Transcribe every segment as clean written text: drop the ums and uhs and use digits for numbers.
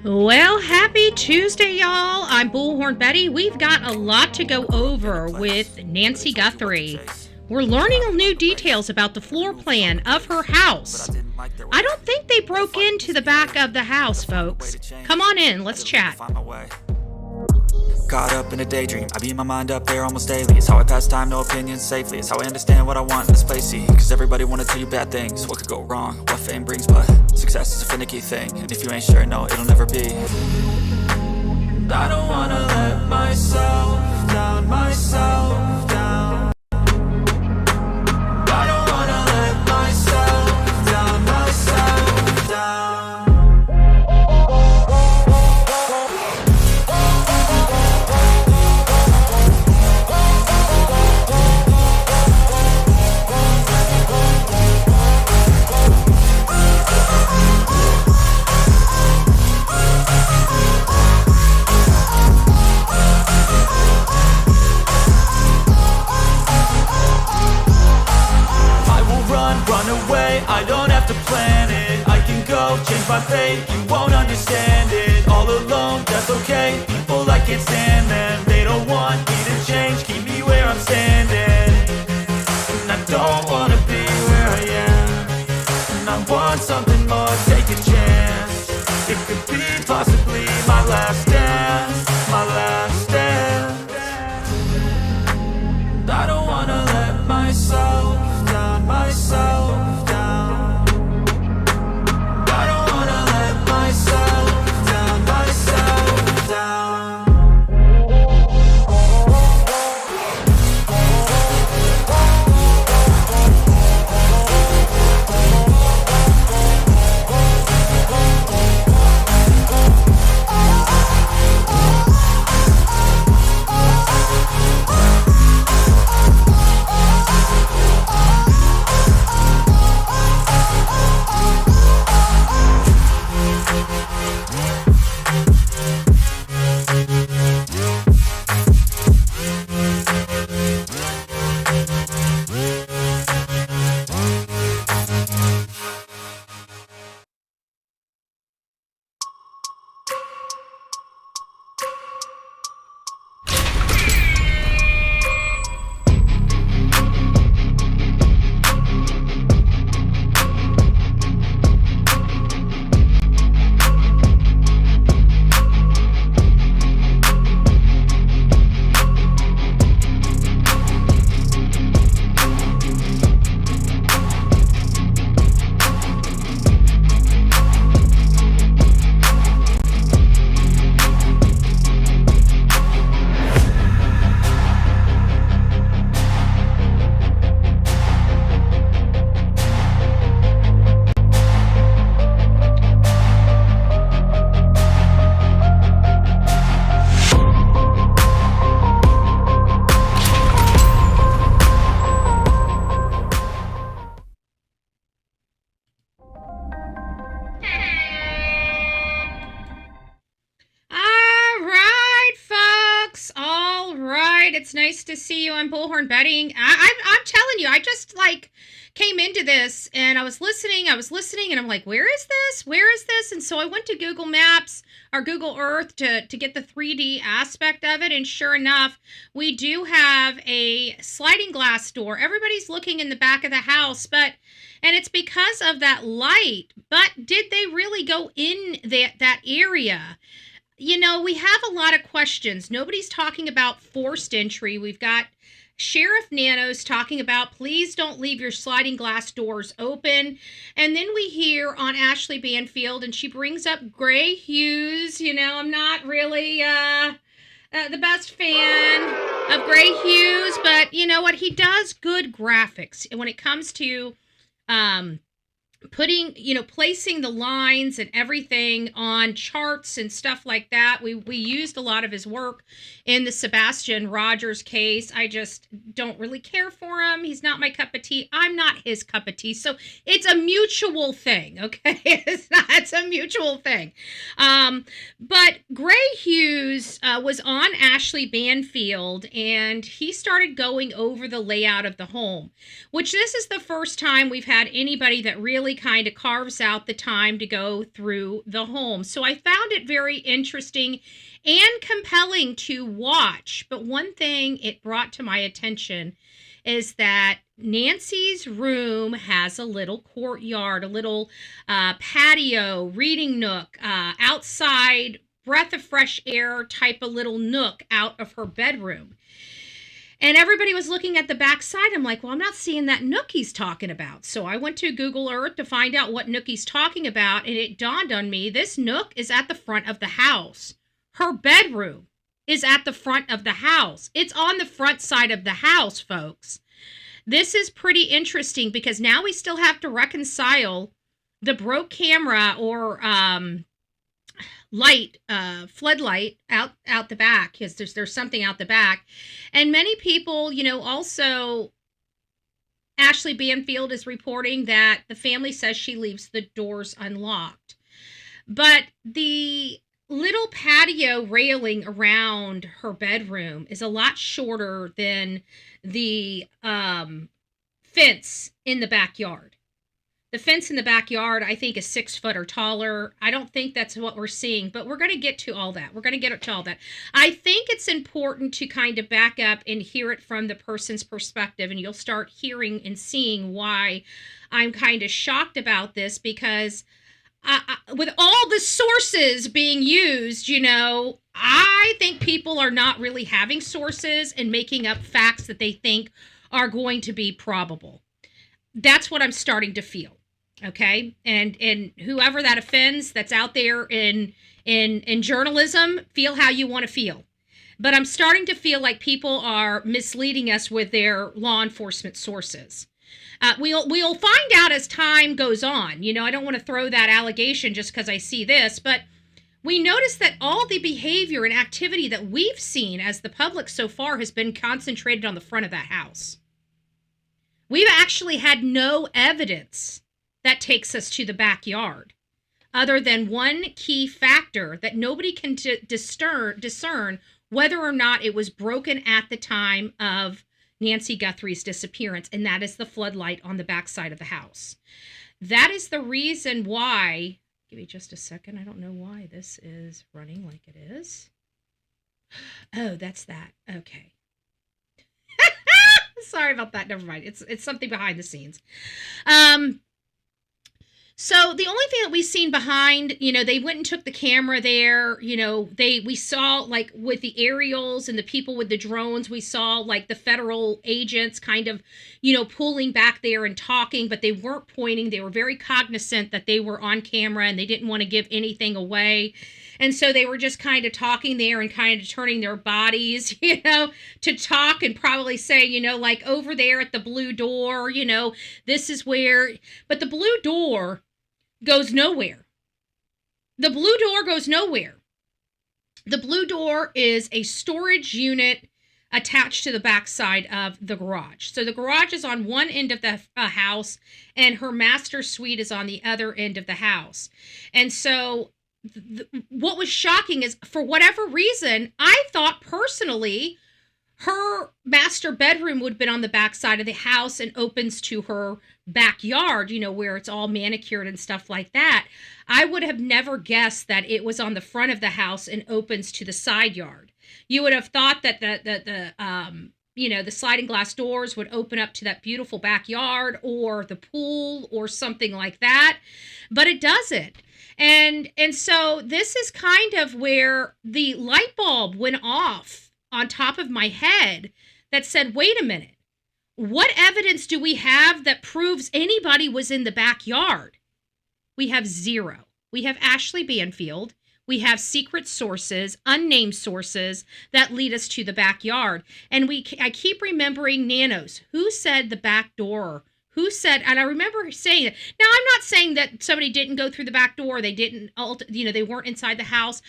Well, happy Tuesday, y'all. I'm Bullhorn Betty. We've got a lot to go over with Nancy Guthrie. We're learning new details about the floor plan of her house. I don't think they broke into the back of the house, folks. Come on in, let's chat. Caught up in a daydream, I beat my mind up there almost daily. It's how I pass time, no opinions safely. It's how I understand what I want in this place, see. Cause everybody wanna tell you bad things. What could go wrong, what fame brings, but success is a finicky thing. And if you ain't sure, no, it'll never be. I don't wanna let myself down, myself down. I don't wanna let myself down, myself down. Run away, I don't have to plan it. I can go, change my fate, you won't understand it. All alone, that's okay, people I can't stand them. They don't want me to change, keep me where I'm standing. And I don't wanna be where I am. And I want something more, take a chance. It could be possibly my last dance, my last dance. I don't wanna let myself down, myself down. I don't wanna let myself down, myself down. It's nice to see you on Bullhorn Betting. I'm telling you, I just came into this and I was listening and I'm like, where is this? Where is this? And so I went to Google Maps or Google Earth to get the 3D aspect of it. And sure enough, we do have a sliding glass door. Everybody's looking in the back of the house, and it's because of that light. But did they really go in that area? You know, we have a lot of questions. Nobody's talking about forced entry. We've got Sheriff Nanos talking about, please don't leave your sliding glass doors open. And then we hear on Ashley Banfield, and she brings up Gray Hughes. You know, I'm not really the best fan of Gray Hughes, but you know what? He does good graphics. And when it comes to placing the lines and everything on charts and stuff like that. We used a lot of his work in the Sebastian Rogers case. I just don't really care for him. He's not my cup of tea. I'm not his cup of tea. So it's a mutual thing, okay? It's a mutual thing. But Gray Hughes was on Ashley Banfield, and he started going over the layout of the home, which this is the first time we've had anybody that really kind of carves out the time to go through the home. So I found it very interesting and compelling to watch. But one thing it brought to my attention is that Nancy's room has a little courtyard, a little patio, reading nook, outside, breath of fresh air type of little nook out of her bedroom. And everybody was looking at the back side. I'm like, well, I'm not seeing that nook he's talking about. So I went to Google Earth to find out what nook he's talking about, and it dawned on me, this nook is at the front of the house. Her bedroom is at the front of the house. It's on the front side of the house, folks. This is pretty interesting because now we still have to reconcile the broke camera or floodlight out the back, because there's something out the back. And many people, also Ashley Banfield is reporting that the family says she leaves the doors unlocked. But the little patio railing around her bedroom is a lot shorter than the fence in the backyard. The fence in the backyard, I think, is 6 foot or taller. I don't think that's what we're seeing, but we're going to get to all that. I think it's important to kind of back up and hear it from the person's perspective, and you'll start hearing and seeing why I'm kind of shocked about this, because with all the sources being used, I think people are not really having sources and making up facts that they think are going to be probable. That's what I'm starting to feel. Okay. And whoever that offends that's out there in journalism, feel how you want to feel. But I'm starting to feel like people are misleading us with their law enforcement sources. We'll find out as time goes on. I don't want to throw that allegation just because I see this, but we notice that all the behavior and activity that we've seen as the public so far has been concentrated on the front of that house. We've actually had no evidence that takes us to the backyard, other than one key factor that nobody can discern whether or not it was broken at the time of Nancy Guthrie's disappearance, and that is the floodlight on the backside of the house. That is the reason why, give me just a second, I don't know why this is running like it is. Oh, that's that. Okay. Sorry about that. Never mind. It's something behind the scenes. So the only thing that we've seen behind, they went and took the camera there. We saw, like, with the aerials and the people with the drones, we saw, like, the federal agents kind of, pulling back there and talking, but they weren't pointing. They were very cognizant that they were on camera and they didn't want to give anything away. And so they were just kind of talking there and kind of turning their bodies, to talk and probably say, like, over there at the blue door, this is where, but the blue door goes nowhere. The blue door goes nowhere. The blue door is a storage unit attached to the backside of the garage. So the garage is on one end of the house, and her master suite is on the other end of the house. And so what was shocking is, for whatever reason, I thought personally her master bedroom would have been on the back side of the house and opens to her backyard, where it's all manicured and stuff like that. I would have never guessed that it was on the front of the house and opens to the side yard. You would have thought that the sliding glass doors would open up to that beautiful backyard or the pool or something like that, but it doesn't. And so this is kind of where the light bulb went off on top of my head that said, wait a minute, what evidence do we have that proves anybody was in the backyard? We have zero. We have Ashley Banfield. We have secret sources, unnamed sources that lead us to the backyard. And I keep remembering Nanos. Who said the back door? Who said, and I remember saying it. Now, I'm not saying that somebody didn't go through the back door. They didn't, they weren't inside the house.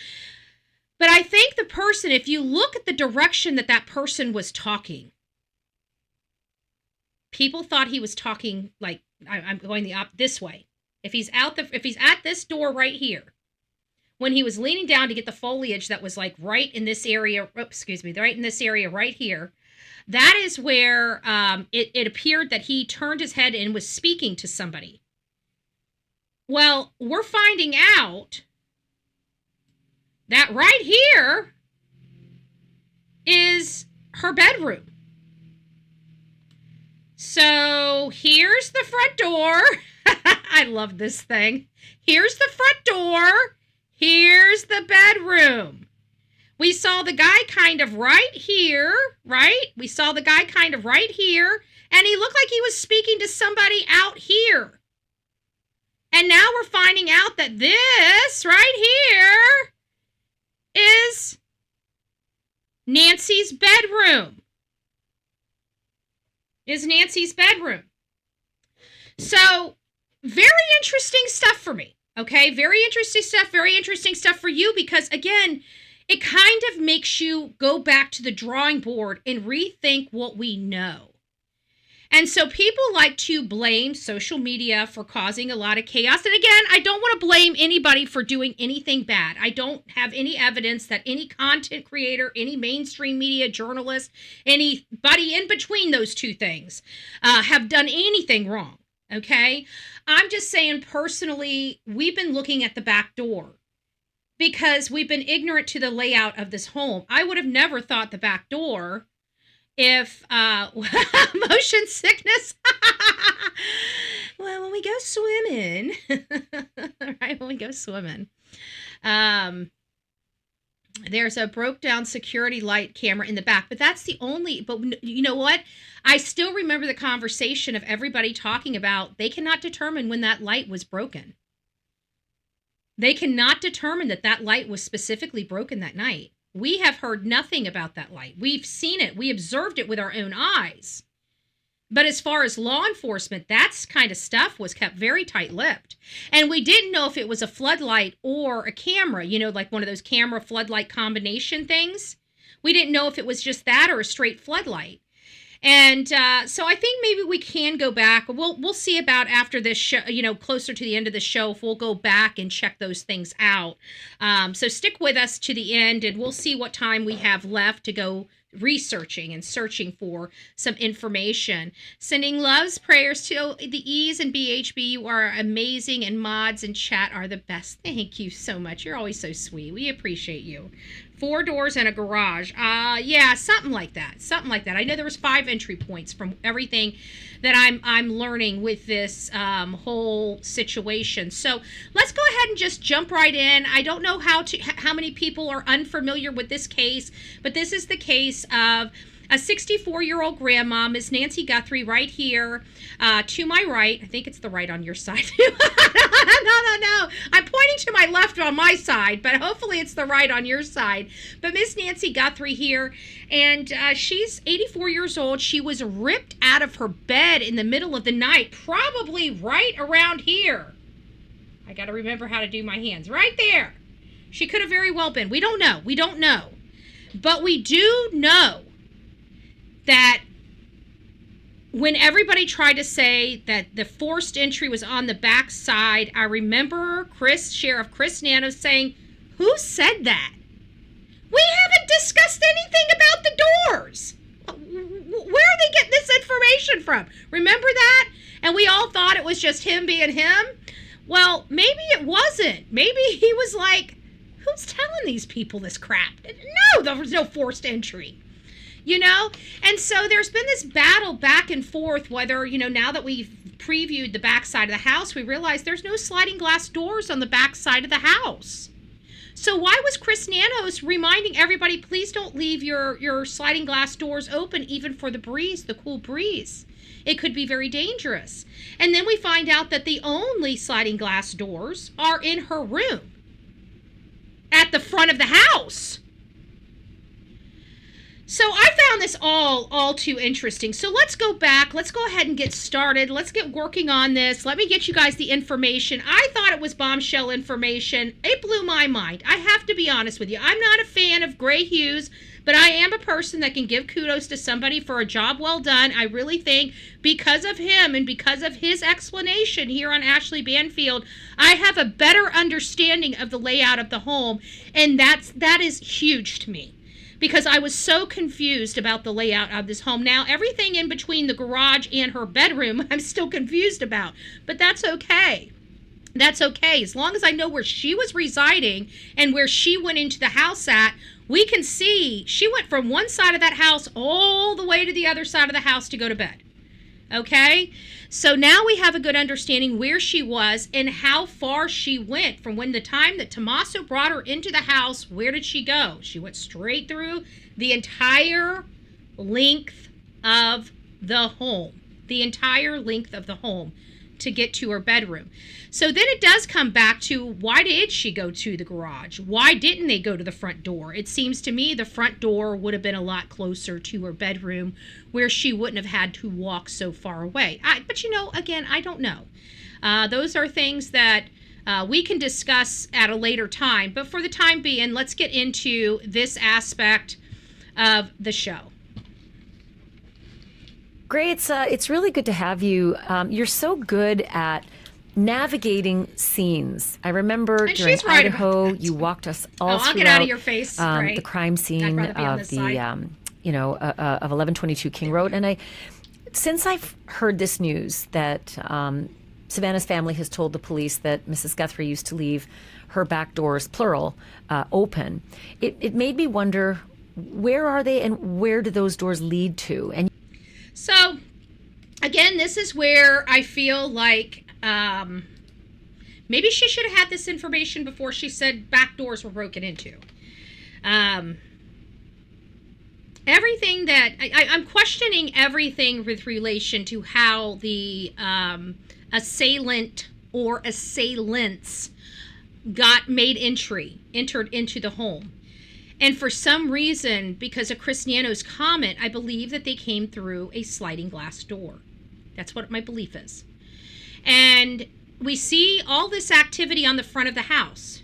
But I think the person, if you look at the direction that person was talking, people thought he was talking like, I'm going this way. If he's at this door right here, when he was leaning down to get the foliage that was like right in this area, right in this area right here, that is where it appeared that he turned his head and was speaking to somebody. Well, we're finding out that right here is her bedroom. So here's the front door. I love this thing. Here's the front door. Here's the bedroom. We saw the guy kind of right here, right? We saw the guy kind of right here, and he looked like he was speaking to somebody out here. And now we're finding out that this right here is Nancy's bedroom. So, very interesting stuff for me, okay? Very interesting stuff for you because, again, it kind of makes you go back to the drawing board and rethink what we know. And so people like to blame social media for causing a lot of chaos. And again, I don't want to blame anybody for doing anything bad. I don't have any evidence that any content creator, any mainstream media journalist, anybody in between those two things have done anything wrong, okay? I'm just saying personally, we've been looking at the back door because we've been ignorant to the layout of this home. I would have never thought the back door if motion sickness. Well, when we go swimming, right? When we go swimming, there's a broke down security light camera in the back, but that's the only, but you know what? I still remember the conversation of everybody talking about they cannot determine when that light was broken. They cannot determine that light was specifically broken that night. We have heard nothing about that light. We've seen it. We observed it with our own eyes. But as far as law enforcement, that kind of stuff was kept very tight-lipped. And we didn't know if it was a floodlight or a camera, like one of those camera floodlight combination things. We didn't know if it was just that or a straight floodlight. And so I think maybe we can go back. We'll see about after this show, closer to the end of the show, if we'll go back and check those things out. So stick with us to the end, and we'll see what time we have left to go researching and searching for some information. Sending loves, prayers to the E's and BHB. You are amazing, and mods and chat are the best. Thank you so much. You're always so sweet. We appreciate you. 4 doors and a garage. Yeah, something like that. I know there was 5 entry points from everything that I'm learning with this whole situation. So let's go ahead and just jump right in. I don't know how many people are unfamiliar with this case, but this is the case of a 64-year-old grandma, Miss Nancy Guthrie, right here to my right. I think it's the right on your side. No. I'm pointing to my left on my side, but hopefully it's the right on your side. But Miss Nancy Guthrie here, and she's 84 years old. She was ripped out of her bed in the middle of the night, probably right around here. I got to remember how to do my hands. Right there. She could have very well been. We don't know. But we do know that when everybody tried to say that the forced entry was on the back side, I remember Sheriff Chris Nano saying, "Who said that? We haven't discussed anything about the doors. Where are they getting this information from?" Remember that? And we all thought it was just him being him. Well, maybe it wasn't. Maybe he was like, who's telling these people this crap? No, there was no forced entry. And so there's been this battle back and forth, whether, now that we've previewed the back side of the house, we realize there's no sliding glass doors on the back side of the house. So why was Chris Nanos reminding everybody, please don't leave your sliding glass doors open, even for the breeze, the cool breeze? It could be very dangerous. And then we find out that the only sliding glass doors are in her room at the front of the house. So I found this all too interesting. So let's go back. Let's go ahead and get started. Let's get working on this. Let me get you guys the information. I thought it was bombshell information. It blew my mind. I have to be honest with you. I'm not a fan of Gray Hughes, but I am a person that can give kudos to somebody for a job well done. I really think because of him and because of his explanation here on Ashley Banfield, I have a better understanding of the layout of the home, and that is huge to me, because I was so confused about the layout of this home. Now, everything in between the garage and her bedroom, I'm still confused about, but that's okay. That's okay. As long as I know where she was residing and where she went into the house at, we can see she went from one side of that house all the way to the other side of the house to go to bed. Okay? So now we have a good understanding where she was and how far she went from when the time that Tommaso brought her into the house. Where did she go? She went straight through the entire length of the home. The entire length of the home to get to her bedroom. So then it does come back to, why did she go to the garage? Why didn't they go to the front door? It seems to me the front door would have been a lot closer to her bedroom, where she wouldn't have had to walk so far away. But again, I don't know. Those are things that we can discuss at a later time. But for the time being, let's get into this aspect of the show. Great. It's really good to have you. You're so good at navigating scenes. I remember And during she's right Idaho, about that. you walked us all I'll throughout get out of your face, right. the crime scene I'd rather be on of this the side. of 1122 King Road. And since I've heard this news that Savannah's family has told the police that Mrs. Guthrie used to leave her back doors, plural, open, it made me wonder, where are they and where do those doors lead to? And So, again, this is where I feel like maybe she should have had this information before she said back doors were broken into. Everything that I'm questioning everything with relation to how the assailant or assailants entered into the home. And for some reason, because of Chris Niano's comment, I believe that they came through a sliding glass door. That's what my belief is. And we see all this activity on the front of the house.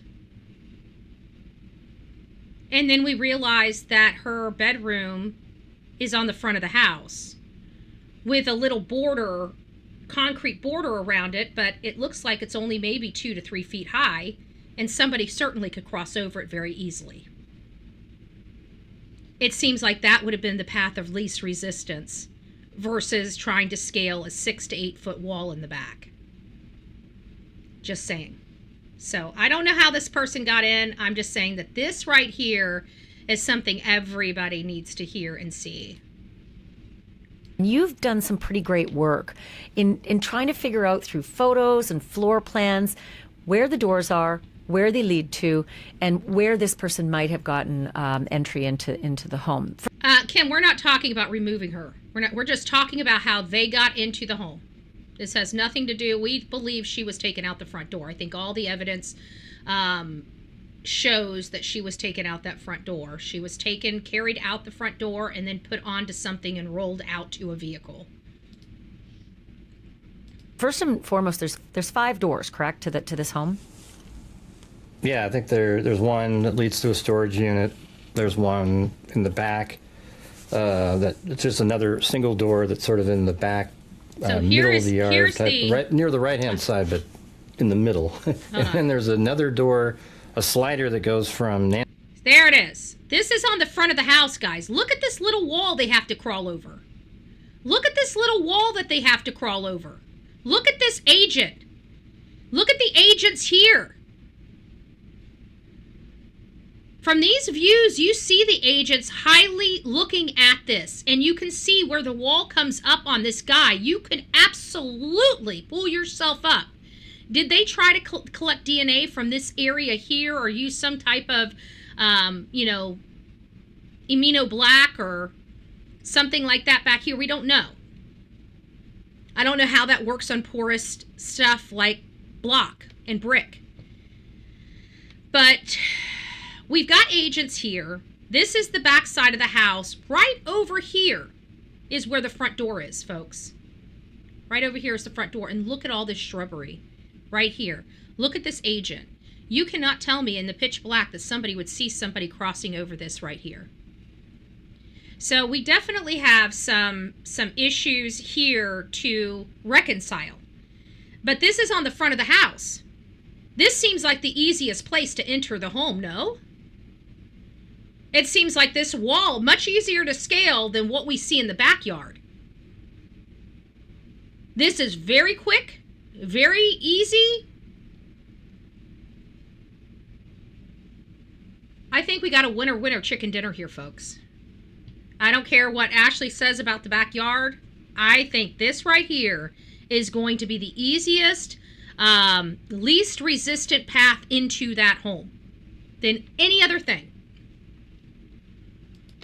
And then we realize that her bedroom is on the front of the house with a little border, concrete border around it, but it looks like it's only maybe 2 to 3 feet high, and somebody certainly could cross over it very easily. It seems like that would have been the path of least resistance versus trying to scale a 6 to 8 foot wall in the back. Just saying. So I don't know how this person got in. I'm just saying that this right here is something everybody needs to hear and see. you've done some pretty great work in trying to figure out through photos and floor plans where the doors are, where they lead to, and where this person might have gotten entry into the home. Kim, we're not talking about removing her. We're just talking about how they got into the home. This has nothing to do. We believe she was taken out the front door. I think all the evidence shows that she was taken out that front door. She was carried out the front door, and then put onto something and rolled out to a vehicle. First and foremost, there's 5 doors, correct, to this home? Yeah, I think there's one that leads to a storage unit. There's one in the back it's just another single door that's sort of in the back middle of the yard, right near the right-hand side, but in the middle. And then there's another door, a slider that goes from There it is. This is on the front of the house, guys. Look at this little wall they have to crawl over. Look at this little wall that they have to crawl over. Look at this agent. Look at the agents here. From these views, you see the agents highly looking at this, and you can see where the wall comes up on this guy. You can absolutely pull yourself up. Did they try to collect DNA from this area here, or use some type of, immunoblack or something like that back here? We don't know. I don't know how that works on porous stuff like block and brick. But we've got agents here This is the back side of the house. Right over here is where the front door is, folks. Right over here is the front door. And look at all this shrubbery right here. Look at this agent. You cannot tell me in the pitch black that somebody would see somebody crossing over this right here. So we definitely have some issues here to reconcile. But this is on the front of the house. This seems like the easiest place to enter the home, no? It seems like this wall, much easier to scale than what we see in the backyard. This is very quick, very easy. I think we got a winner chicken dinner here, folks. I don't care what Ashley says about the backyard. I think this right here is going to be the easiest, least resistant path into that home than any other thing,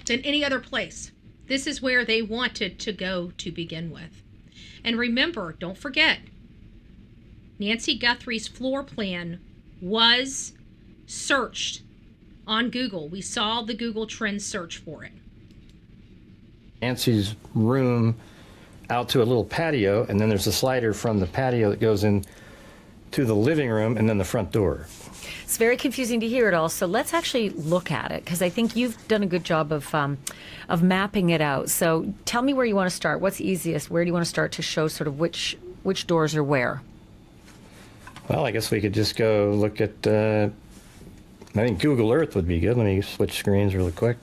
than any other place. This is where they wanted to go to begin with. And remember, don't forget, Nancy Guthrie's floor plan was searched on Google. We saw the Google Trends search for it. Nancy's room out to a little patio, and then there's a slider from the patio that goes in to the living room and then the front door. It's very confusing to hear it all, so let's actually look at it, because I think you've done a good job of mapping it out. So tell me where you want to start. What's easiest? Where do you want to start to show sort of which doors are where? Well, I guess we could just go look at, I think Google Earth would be good. Let me switch screens really quick.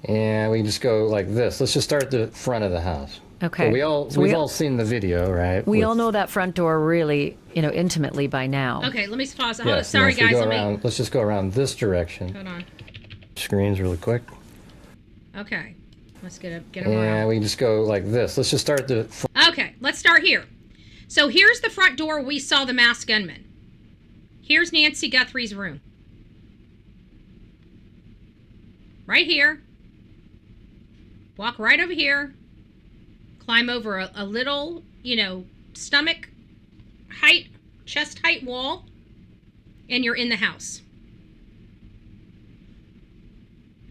And we can just go like this. Let's just start at the front of the house. Okay. So we've all seen the video, right? We all know that front door really, intimately by now. Okay, let me pause. Yes, Sorry, guys. Let's just go around this direction. Hold on. Screens really quick. Okay. Let's get them And around. we can just go like this. Let's just start at the Okay, let's start here. So here's the front door we saw the masked gunman. Here's Nancy Guthrie's room. Right here. Walk right over here. Climb over a little, stomach height, chest height wall, and you're in the house.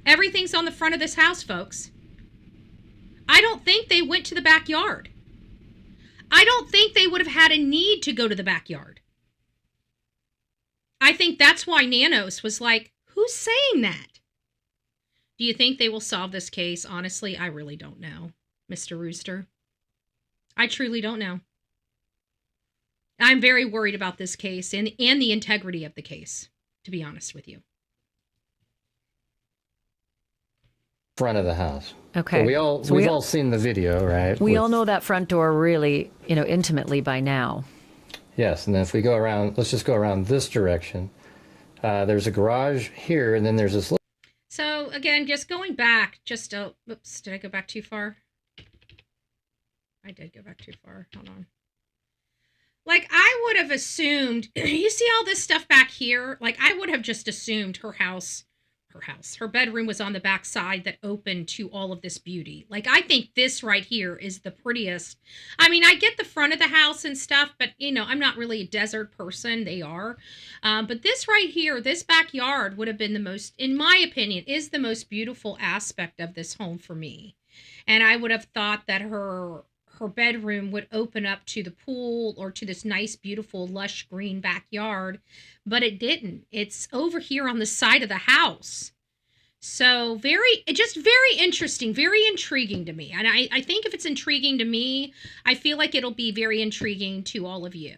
Everything's on the front of this house, folks. I don't think they went to the backyard. I don't think they would have had a need to go to the backyard. I think that's why Nanos was like, who's saying that? Do you think they will solve this case? Honestly, I really don't know, Mr. Rooster. I truly don't know. I'm very worried about this case and the integrity of the case, to be honest with you. front of the house. Okay. So we've all seen the video, right? We all know that front door really, intimately by now. Yes, and then if we go around, let's just go around this direction. There's a garage here, and then there's this. So again, just going back, oops, did I go back too far? I did go back too far. Hold on. Like, I would have assumed, you see all this stuff back here? Like, I would have just assumed her bedroom was on the back side that opened to all of this beauty. Like, I think this right here is the prettiest. I mean, I get the front of the house and stuff, but, I'm not really a desert person. They are. But this right here, this backyard would have been the most, in my opinion, is the most beautiful aspect of this home for me. And I would have thought that her bedroom would open up to the pool or to this nice, beautiful, lush green backyard, but it didn't. It's over here on the side of the house. So very interesting, very intriguing to me. And I think if it's intriguing to me, I feel like it'll be very intriguing to all of you.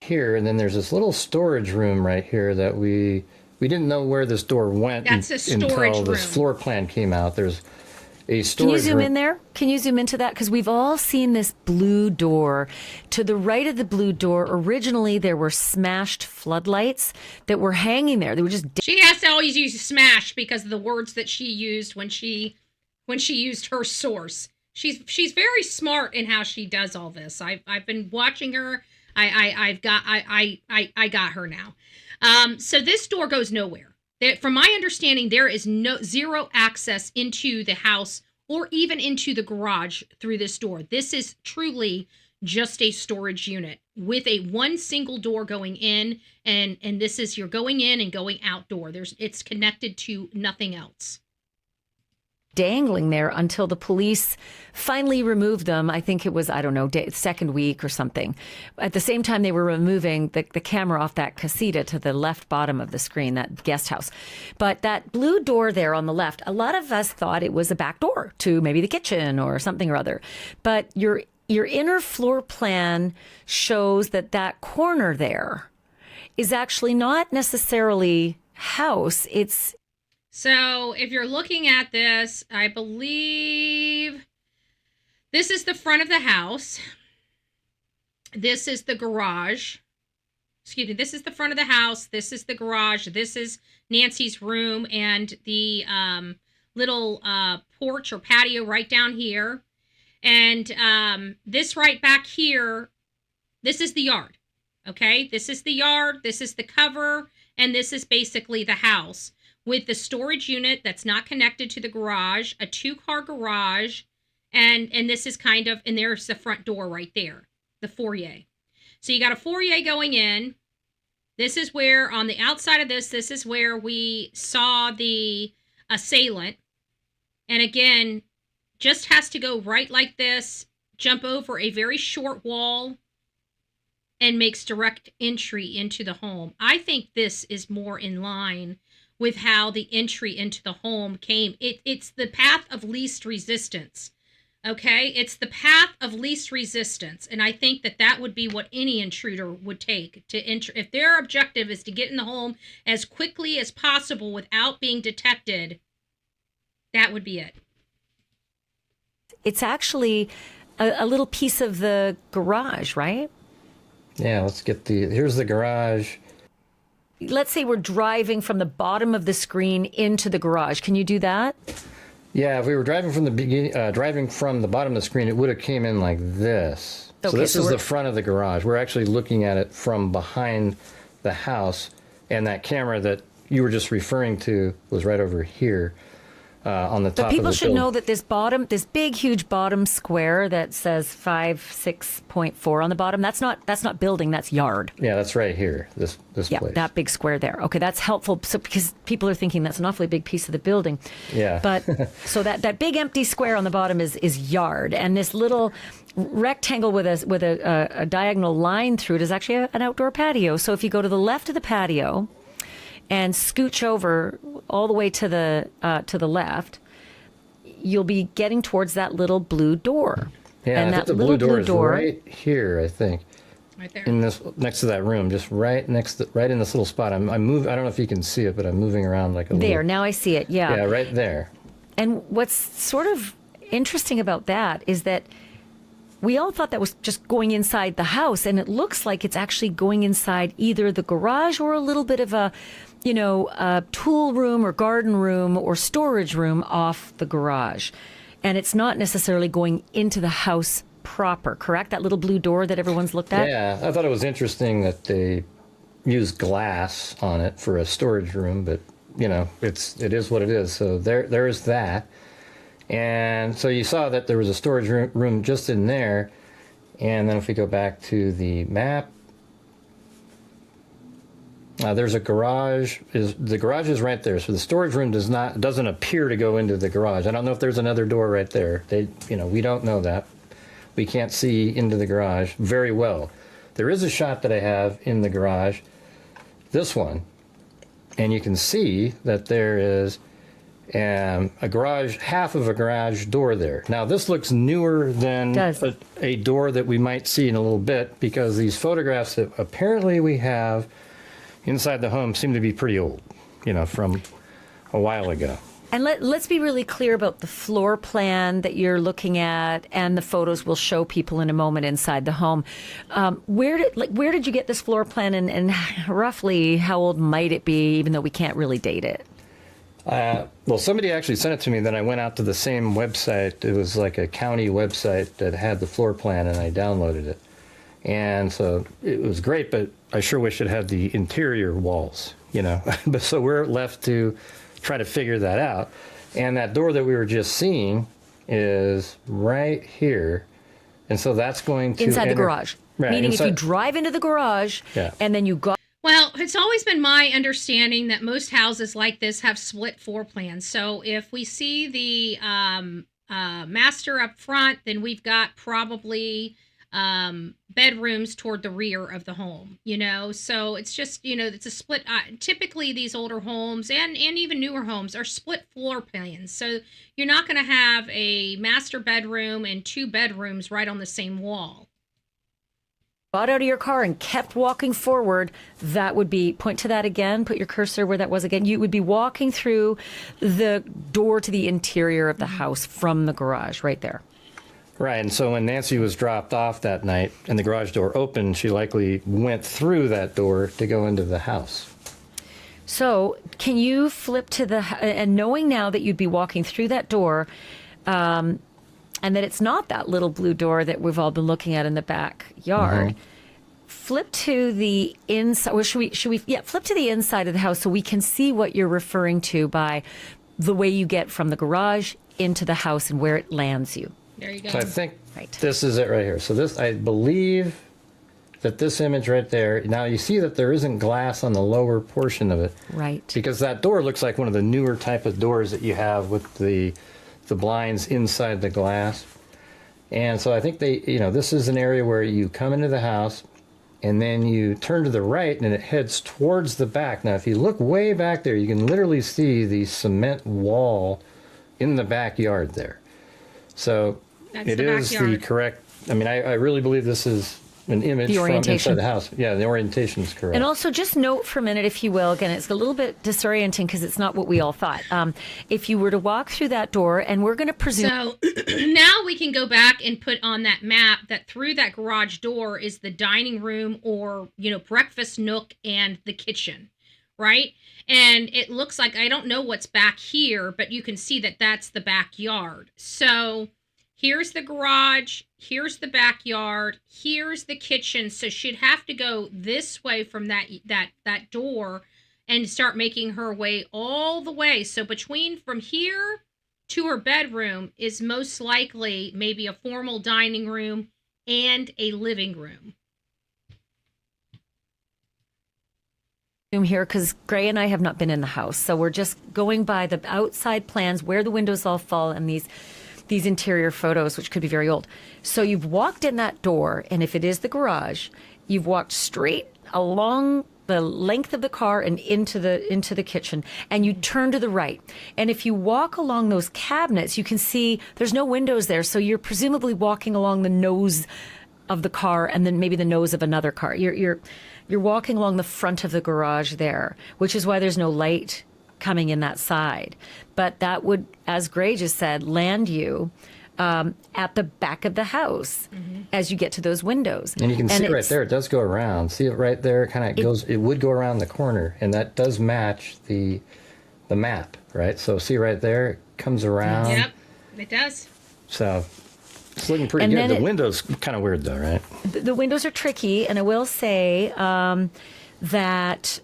Here, and then there's this little storage room right here that we didn't know where this door went That's a storage until this room. floor plan came out. There's a storage Can you zoom room. in there? Can you zoom into that? Because we've all seen this blue door. To the right of the blue door, originally there were smashed floodlights that were hanging there. They were just She has to always use smash because of the words that she used when she used her source. She's very smart in how she does all this. I've been watching her. I got her now. So this door goes nowhere. From my understanding, there is zero access into the house or even into the garage through this door. This is truly just a storage unit with a one single door going in, and this is you're going in and going outdoor. It's connected to nothing else. Dangling there until the police finally removed them. I think it was, I don't know, second week or something. At the same time, they were removing the camera off that casita to the left bottom of the screen, that guest house. But that blue door there on the left, a lot of us thought it was a back door to maybe the kitchen or something or other. But your inner floor plan shows that corner there is actually not necessarily house. So if you're looking at this, I believe this is the front of the house. This is the garage. Excuse me, this is the front of the house. This is the garage. This is Nancy's room and the little porch or patio right down here. And this right back here, this is the yard. Okay, this is the yard. This is the cover. And this is basically the house, with the storage unit that's not connected to the garage, a 2-car garage, and this is kind of, and there's the front door right there, the foyer. So you got a foyer going in. This is where, on the outside of this is where we saw the assailant. And again, just has to go right like this, jump over a very short wall, and makes direct entry into the home. I think this is more in line with how the entry into the home came. It's the path of least resistance, okay? It's the path of least resistance, and I think that would be what any intruder would take to enter. If their objective is to get in the home as quickly as possible without being detected, that would be it. It's actually a little piece of the garage, right? Yeah, let's get here's the garage. Let's say we're driving from the bottom of the screen into the garage. Can you do that? Yeah, if we were driving from the bottom of the screen, it would have came in like this. Okay, so this is the front of the garage. We're actually looking at it from behind the house, and that camera that you were just referring to was right over here. On the top of the But people should building. know that this big, huge bottom square that says 56.4 on the bottom, that's not building, that's yard. Yeah, that's right here, this Yeah, place. that big square there. Okay, that's helpful. So because people are thinking that's an awfully big piece of the building. Yeah. But so that big empty square on the bottom is yard, and this little rectangle with a diagonal line through it is actually an outdoor patio. So if you go to the left of the patio and scooch over all the way to the left, you'll be getting towards that little blue door. Yeah, and I that think the little blue door is right here, I think. Right there. In this, next to that room, just right in this little spot. I move. I don't know if you can see it, but I'm moving around like a There, little, now I see it. Yeah. Yeah, right there. And what's sort of interesting about that is that we all thought that was just going inside the house, and it looks like it's actually going inside either the garage or a little bit of a tool room or garden room or storage room off the garage. And it's not necessarily going into the house proper, correct? That little blue door that everyone's looked at? Yeah, I thought it was interesting that they used glass on it for a storage room, but it is what it is. So there is that. And so you saw that there was a storage room just in there. And then if we go back to the map, there's a garage. The garage is right there. So the storage room doesn't appear to go into the garage. I don't know if there's another door right there. We don't know that. We can't see into the garage very well. There is a shot that I have in the garage, this one, and you can see that there is a garage, half of a garage door there. Now this looks newer than a door that we might see in a little bit, because these photographs that apparently we have inside the home seem to be pretty old, from a while ago. And let's be really clear about the floor plan that you're looking at, and the photos we'll show people in a moment inside the home. Where did you get this floor plan, and roughly how old might it be, even though we can't really date it? Well, somebody actually sent it to me. Then I went out to the same website. It was like a county website that had the floor plan, and I downloaded it. And so it was great, but I sure wish it had the interior walls, But so we're left to try to figure that out. And that door that we were just seeing is right here. And so that's going to inside the garage. Right, Meaning inside, if you drive into the garage and then you go. Well, it's always been my understanding that most houses like this have split floor plans. So if we see the master up front, then we've got probably bedrooms toward the rear of the home, so it's just, it's a split. Typically these older homes and even newer homes are split floor plans. So you're not going to have a master bedroom and 2 bedrooms right on the same wall. Got out of your car and kept walking forward, that would be, point to that again, put your cursor where that was again. You would be walking through the door to the interior of the house from the garage right there. Right, and so when Nancy was dropped off that night and the garage door opened, she likely went through that door to go into the house. So can you flip to and knowing now that you'd be walking through that door, and that it's not that little blue door that we've all been looking at in the backyard, flip to the inside, or flip to the inside of the house so we can see what you're referring to by the way you get from the garage into the house and where it lands you. There you go. So I think this is it right here. So this, I believe that this image right there, now you see that there isn't glass on the lower portion of it. Right. Because that door looks like one of the newer type of doors that you have with the blinds inside the glass. And so I think this is an area where you come into the house and then you turn to the right and it heads towards the back. Now, if you look way back there, you can literally see the cement wall in the backyard there. So it is the correct, I really believe this is an image from inside the house. Yeah, the orientation is correct. And also just note for a minute, if you will, again, it's a little bit disorienting because it's not what we all thought. If you were to walk through that door, and we're going to presume... So now we can go back and put on that map that through that garage door is the dining room or, breakfast nook and the kitchen, right? And it looks like, I don't know what's back here, but you can see that that's the backyard. So here's the garage, here's the backyard, here's the kitchen. So she'd have to go this way from that door and start making her way all the way. So from here to her bedroom is most likely maybe a formal dining room and a living room. Here because Gray and I have not been in the house, so we're just going by the outside plans where the windows all fall and these interior photos, which could be very old. So you've walked in that door, and if it is the garage, you've walked straight along the length of the car and into the kitchen, and you turn to the right. And if you walk along those cabinets, you can see there's no windows there, so you're presumably walking along the nose of the car and then maybe the nose of another car. You're walking along the front of the garage there, which is why there's no light coming in that side. But that would, as Gray just said, land you at the back of the house as you get to those windows. And you can see right there, it does go around. See it right there? It would go around the corner, and that does match the map, right? So see right there, it comes around. Yep, it does. So it's looking pretty good. The window's kind of weird though, right? The windows are tricky, and I will say that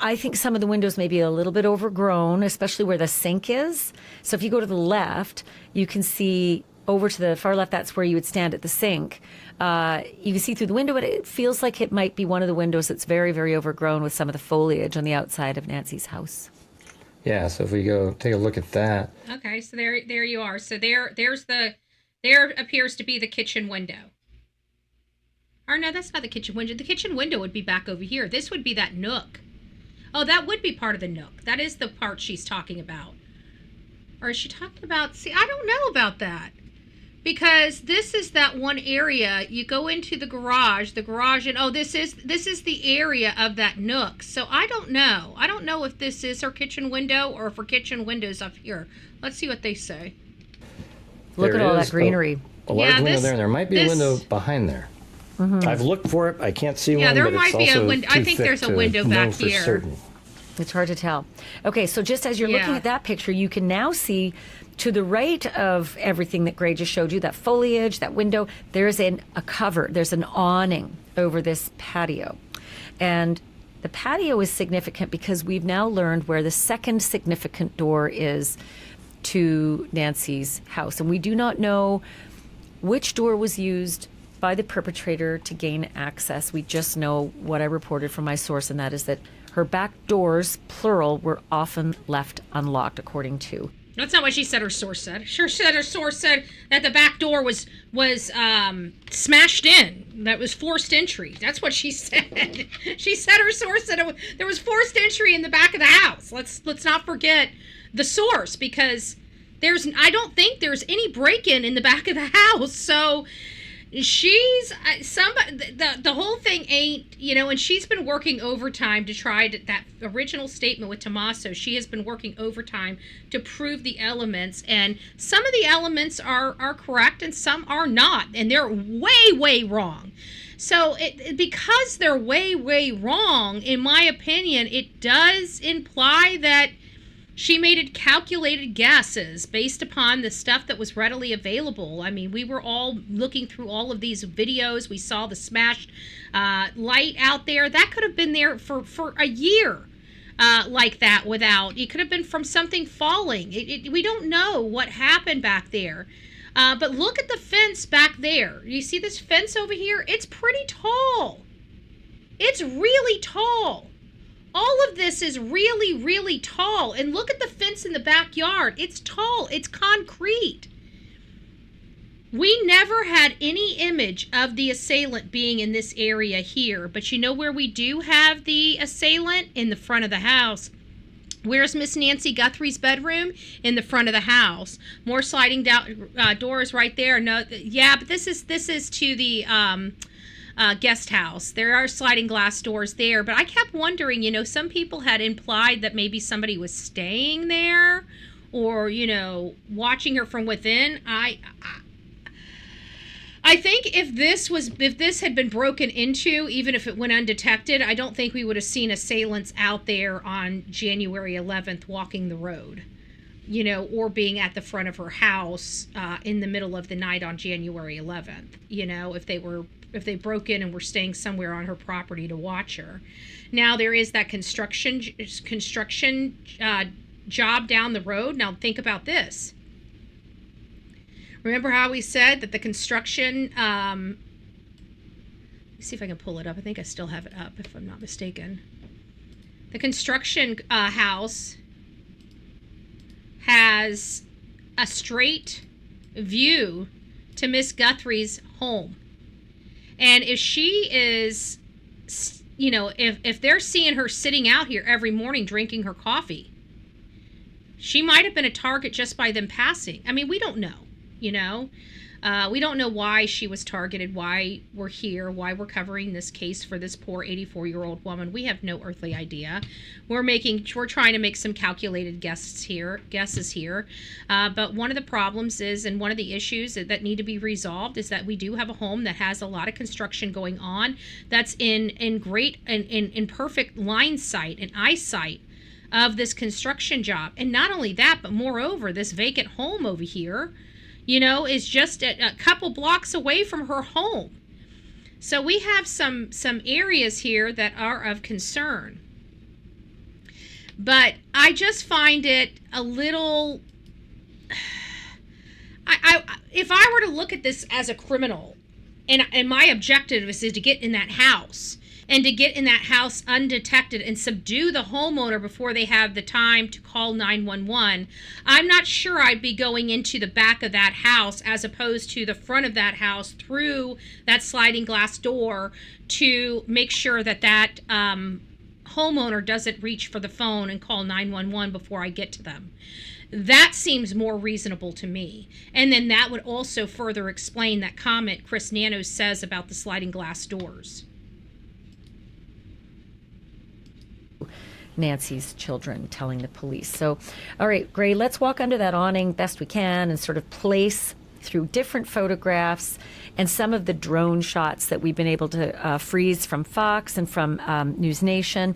I think some of the windows may be a little bit overgrown, especially where the sink is. So if you go to the left, you can see over to the far left, that's where you would stand at the sink. You can see through the window, but it feels like it might be one of the windows that's very, very overgrown with some of the foliage on the outside of Nancy's house. Yeah, so if we go take a look at that. Okay, so there you are. So there appears to be the kitchen window. Or no, that's not the kitchen window. The kitchen window would be back over here. This would be that nook. Oh, that would be part of the nook. That is the part she's talking about. Or is she talking about... See, I don't know about that. Because this is that one area. You go into the garage, and this is the area of that nook. So I don't know. I don't know if this is her kitchen window or if her kitchen window's up here. Let's see what they say. Look at all that greenery. A large window there, and there might be a window behind there. I've looked for it. I can't see one. Yeah, there but might it's be a also window. too I think thick there's a to window know back for here. certain. It's hard to tell. Okay, so just as you're looking at that picture, you can now see to the right of everything that Gray just showed you, that foliage, that window, there's a cover. There's an awning over this patio. And the patio is significant because we've now learned where the second significant door is to Nancy's house. And we do not know Which door was used by the perpetrator to gain access? We just know what I reported from my source, and that is that her back doors, plural, were often left unlocked, according to. That's not what she said her source said. Her source said that the back door was smashed in. That was forced entry. That's what she said. She said her source said there was forced entry in the back of the house. Let's not forget the source, because I don't think there's any break-in in the back of the house. So she's the whole thing ain't, and she's been working overtime to try that original statement with Tommaso. She has been working overtime to prove the elements, and some of the elements are correct and some are not, and they're way wrong. So because they're way wrong, in my opinion, it does imply that she made calculated guesses based upon the stuff that was readily available. I mean, we were all looking through all of these videos. We saw the smashed light out there. That could have been there for a year like that without. It could have been from something falling. We don't know what happened back there. But look at the fence back there. You see this fence over here? It's pretty tall. It's really tall. All of this is really tall. And look at the fence in the backyard. It's tall. It's concrete. We never had any image of the assailant being in this area here. But you know where we do have the assailant? In the front of the house. Where's Miss Nancy Guthrie's bedroom? In the front of the house. More sliding down doors right there. No, yeah, but this is to the guest house. There are sliding glass doors there, but I kept wondering, some people had implied that maybe somebody was staying there or, watching her from within. I think if this had been broken into, even if it went undetected, I don't think we would have seen assailants out there on January 11th walking the road, or being at the front of her house in the middle of the night on January 11th, if they broke in and were staying somewhere on her property to watch her. Now there is that construction job down the road. Now think about this. Remember how we said that the construction, let me see if I can pull it up. I think I still have it up if I'm not mistaken. The construction house has a straight view to Miss Guthrie's home. And if she is, if they're seeing her sitting out here every morning drinking her coffee, she might have been a target just by them passing. I mean, we don't know, we don't know why she was targeted, why we're here, why we're covering this case for this poor 84-year-old woman. We have no earthly idea. We're trying to make some calculated guesses here. But one of the problems is, and one of the issues that need to be resolved, is that we do have a home that has a lot of construction going on that's in great in perfect line sight and eyesight of this construction job. And not only that, but moreover, this vacant home over here, is just a couple blocks away from her home. So we have some areas here that are of concern. But I just find it a little... if I were to look at this as a criminal, and my objective is to get in that house, and to get in that house undetected and subdue the homeowner before they have the time to call 911, I'm not sure I'd be going into the back of that house as opposed to the front of that house through that sliding glass door to make sure that homeowner doesn't reach for the phone and call 911 before I get to them. That seems more reasonable to me. And then that would also further explain that comment Chris Nanos says about the sliding glass doors. Nancy's children telling the police. So, all right, Gray, let's walk under that awning best we can and sort of place through different photographs and some of the drone shots that we've been able to freeze from Fox and from News Nation,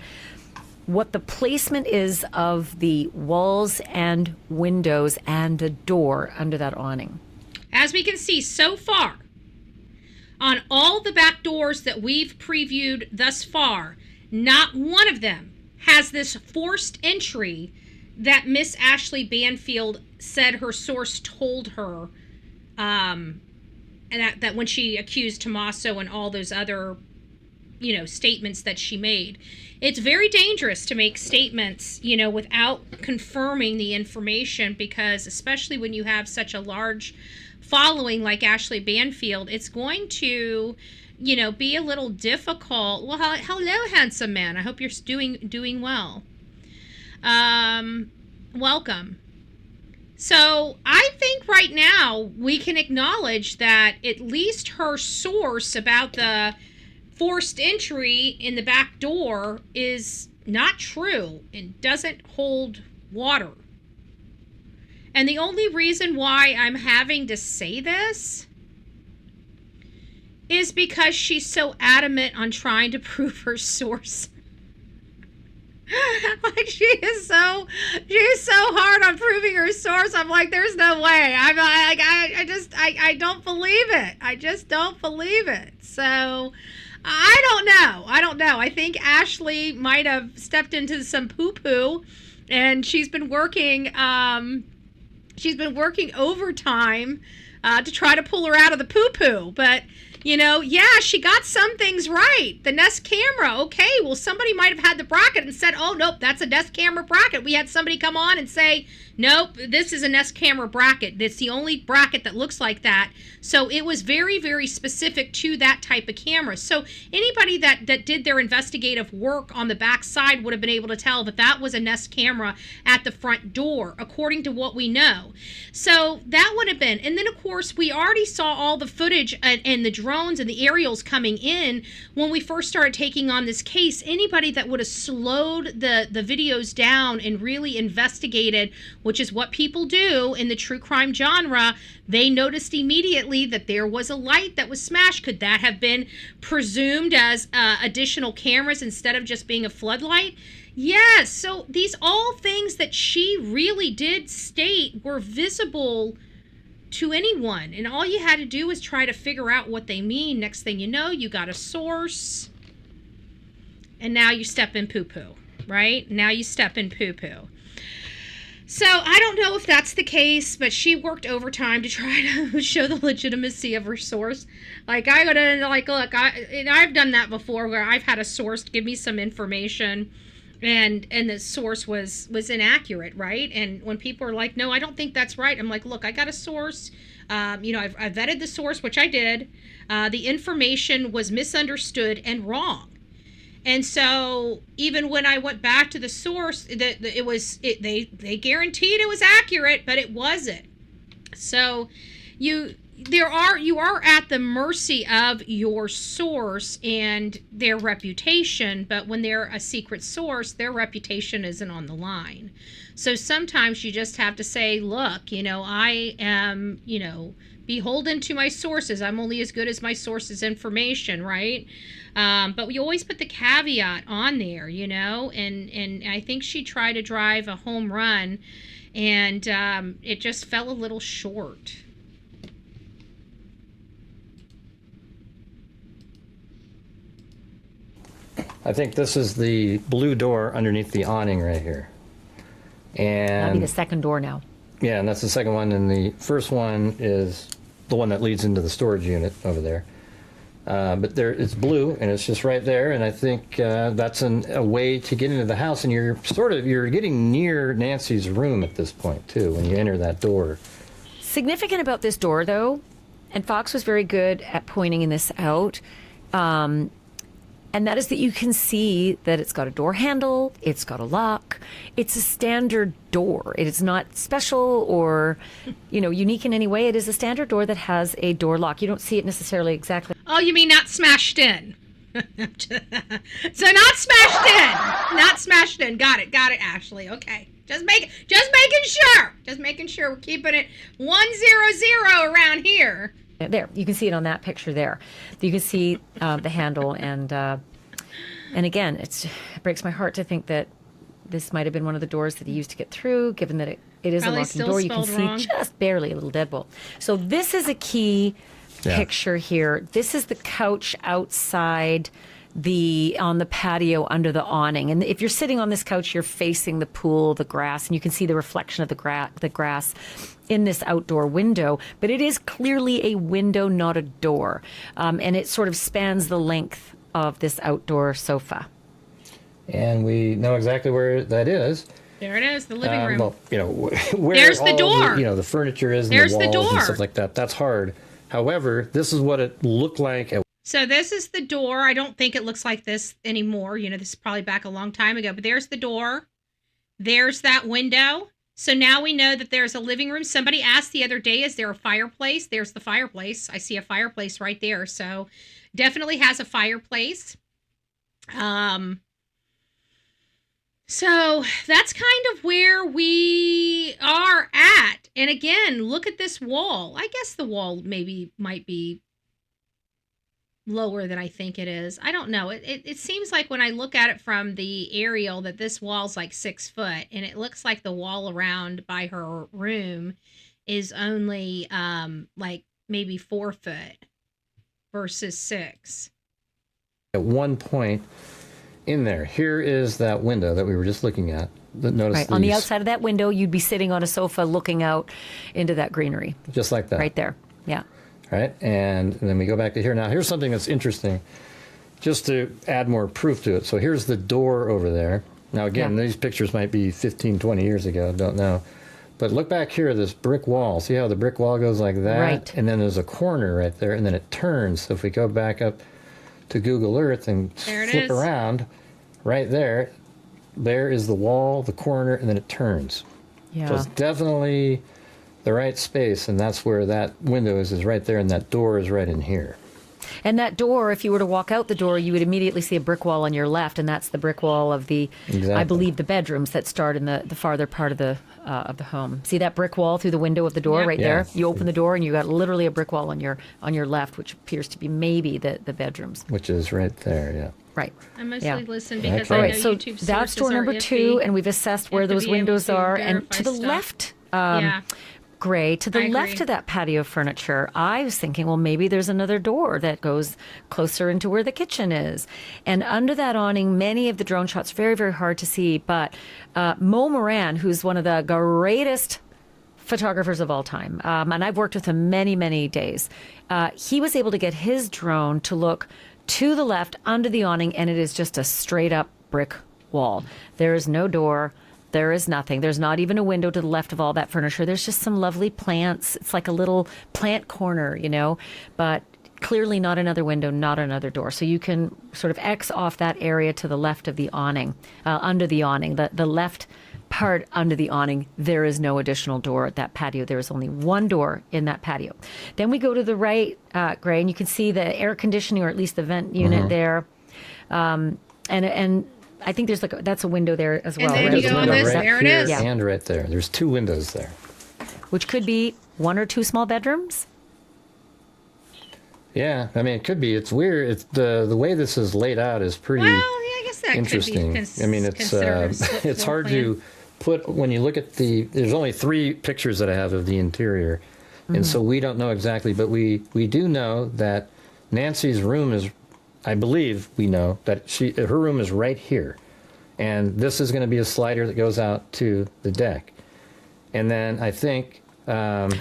what the placement is of the walls and windows and a door under that awning. As we can see so far, on all the back doors that we've previewed thus far, not one of them has this forced entry that Miss Ashley Banfield said her source told her and that when she accused Tommaso and all those other, statements that she made. It's very dangerous to make statements, without confirming the information, because especially when you have such a large following like Ashley Banfield, it's going to, be a little difficult. Well, hello, handsome man. I hope you're doing well. Welcome. So I think right now we can acknowledge that at least her source about the forced entry in the back door is not true and doesn't hold water. And the only reason why I'm having to say this is because she's so adamant on trying to prove her source. Like she's so hard on proving her source. I'm like, there's no way. I don't believe it. I just don't believe it. So I don't know. I think Ashley might have stepped into some poo-poo, and she's been working overtime to try to pull her out of the poo-poo. But she got some things right. The Nest camera, okay, well, somebody might have had the bracket and said, oh, nope, that's a Nest camera bracket. We had somebody come on and say, nope, this is a Nest camera bracket. It's the only bracket that looks like that. So it was very, very specific to that type of camera. So anybody that did their investigative work on the back side would have been able to tell that that was a Nest camera at the front door, according to what we know. So that would have been. And then, of course, we already saw all the footage and the drones and the aerials coming in when we first started taking on this case. Anybody that would have slowed the videos down and really investigated, which is what people do in the true crime genre, they noticed immediately that there was a light that was smashed. Could that have been presumed as additional cameras instead of just being a floodlight? Yes. So these all things that she really did state were visible to anyone, and all you had to do was try to figure out what they mean. Next thing you know, you got a source, and now you step in poo-poo, right? Now you step in poo-poo. So I don't know if that's the case, but she worked overtime to try to show the legitimacy of her source. Like, I would have, look, I've done that before, where I've had a source give me some information, and the source was inaccurate, right? And when people are like, no, I don't think that's right, I'm like, look, I got a source. I've vetted the source, which I did. The information was misunderstood and wrong. And so even when I went back to the source, they guaranteed it was accurate, but it wasn't. So you are at the mercy of your source and their reputation, but when they're a secret source, their reputation isn't on the line. So sometimes you just have to say, look, I am, beholden to my sources. I'm only as good as my source's information, right? But we always put the caveat on there, and I think she tried to drive a home run, and it just fell a little short. I think this is the blue door underneath the awning right here. And That'll be the second door now. Yeah, and that's the second one, and the first one is the one that leads into the storage unit over there. But it's blue, and it's just right there, and I think that's a way to get into the house, and you're getting near Nancy's room at this point, too, when you enter that door. Significant about this door, though, and Fox was very good at pointing this out, and that is that you can see that it's got a door handle, it's got a lock, it's a standard door. It is not special or, unique in any way. It is a standard door that has a door lock. You don't see it necessarily exactly. Oh, you mean not smashed in? So not smashed in. Not smashed in. Got it, Ashley. Okay. Just making sure we're keeping it 100 around here. There, you can see it on that picture there. You can see the handle, and again, it breaks my heart to think that this might have been one of the doors that he used to get through, given that it is Probably a locking door. You can see wrong. just barely a little deadbolt. So this is a key picture here. This is the couch outside on the patio under the awning. And if you're sitting on this couch, you're facing the pool, the grass, and you can see the reflection of the grass in this outdoor window. But it is clearly a window, not a door. And it sort of spans the length of this outdoor sofa. And we know exactly where that is. There it is, the living room. Well, where There's the all door. The furniture is, and There's the the walls and door. stuff like that. That's hard. However, this is what it looked like. So this is the door. I don't think it looks like this anymore. This is probably back a long time ago. But there's the door. There's that window. So now we know that there's a living room. Somebody asked the other day, is there a fireplace? There's the fireplace. I see a fireplace right there. So definitely has a fireplace. So that's kind of where we are at. And again, look at this wall. I guess the wall might be lower than I think it is. I don't know. It seems like when I look at it from the aerial that this wall's like 6 foot, and it looks like the wall around by her room is only like maybe 4 foot versus 6. At one point in there, here is that window that we were just looking at. Notice Right. On the outside of that window, you'd be sitting on a sofa looking out into that greenery. Just like that. Right there. Yeah. Right? And then we go back to here. Now, here's something that's interesting, just to add more proof to it. So here's the door over there. Now, again, these pictures might be 15, 20 years ago. I don't know. But look back here, this brick wall. See how the brick wall goes like that? Right. And then there's a corner right there, and then it turns. So if we go back up to Google Earth and flip around, right there, there is the wall, the corner, and then it turns. Yeah. So it's definitely the right space, and that's where that window is right there, and that door is right in here. And that door, if you were to walk out the door, you would immediately see a brick wall on your left, and that's the brick wall of the, I believe, the bedrooms that start in the farther part of the home. See that brick wall through the window of the door right there? You open the door, and you got literally a brick wall on your left, which appears to be maybe the bedrooms. Which is right there, yeah. Right. I mostly listen because All I right, know so YouTube that's sources door number are iffy. 2, and we've assessed where have to those be able windows to are. And verify to the stuff. left, Yeah. Gray, to the I left agree. of that patio furniture, I was thinking, well, maybe there's another door that goes closer into where the kitchen is. And under that awning, many of the drone shots, very, very hard to see, but Mo Moran, who's one of the greatest photographers of all time, and I've worked with him many, many days, he was able to get his drone to look to the left under the awning, and it is just a straight up brick wall. There is no door. There is nothing. There's not even a window to the left of all that furniture. There's just some lovely plants. It's like a little plant corner, but clearly not another window, not another door. So you can sort of X off that area to the left of the awning, under the awning, the left part under the awning. There is no additional door at that patio. There is only one door in that patio. Then we go to the right, Gray, and you can see the air conditioning, or at least the vent unit there. And I think that's a window there as well. And then right? you go on this, right there it here is. and right there. There's 2 windows there. Which could be 1 or 2 small bedrooms. Yeah, I mean, it could be. It's weird. It's the way this is laid out is pretty Well, yeah, I guess that interesting. could be I mean, it's it's hard to put when you look at there's only 3 pictures that I have of the interior, and so we don't know exactly, but we do know that Nancy's room is, I believe we know that her room is right here, and this is going to be a slider that goes out to the deck, and then I think.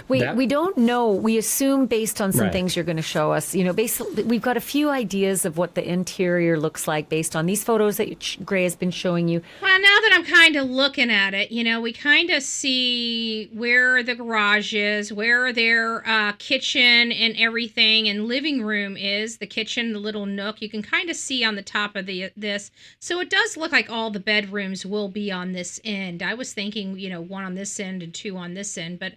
We don't know. We assume based on some Right. things you're going to show us. Basically, we've got a few ideas of what the interior looks like based on these photos that Gray has been showing you. Well, now that I'm kind of looking at it, we kind of see where the garage is, where their kitchen and everything and living room is, the kitchen, the little nook. You can kind of see on the top of this. So it does look like all the bedrooms will be on this end. I was thinking, 1 on this end and 2 on this end, but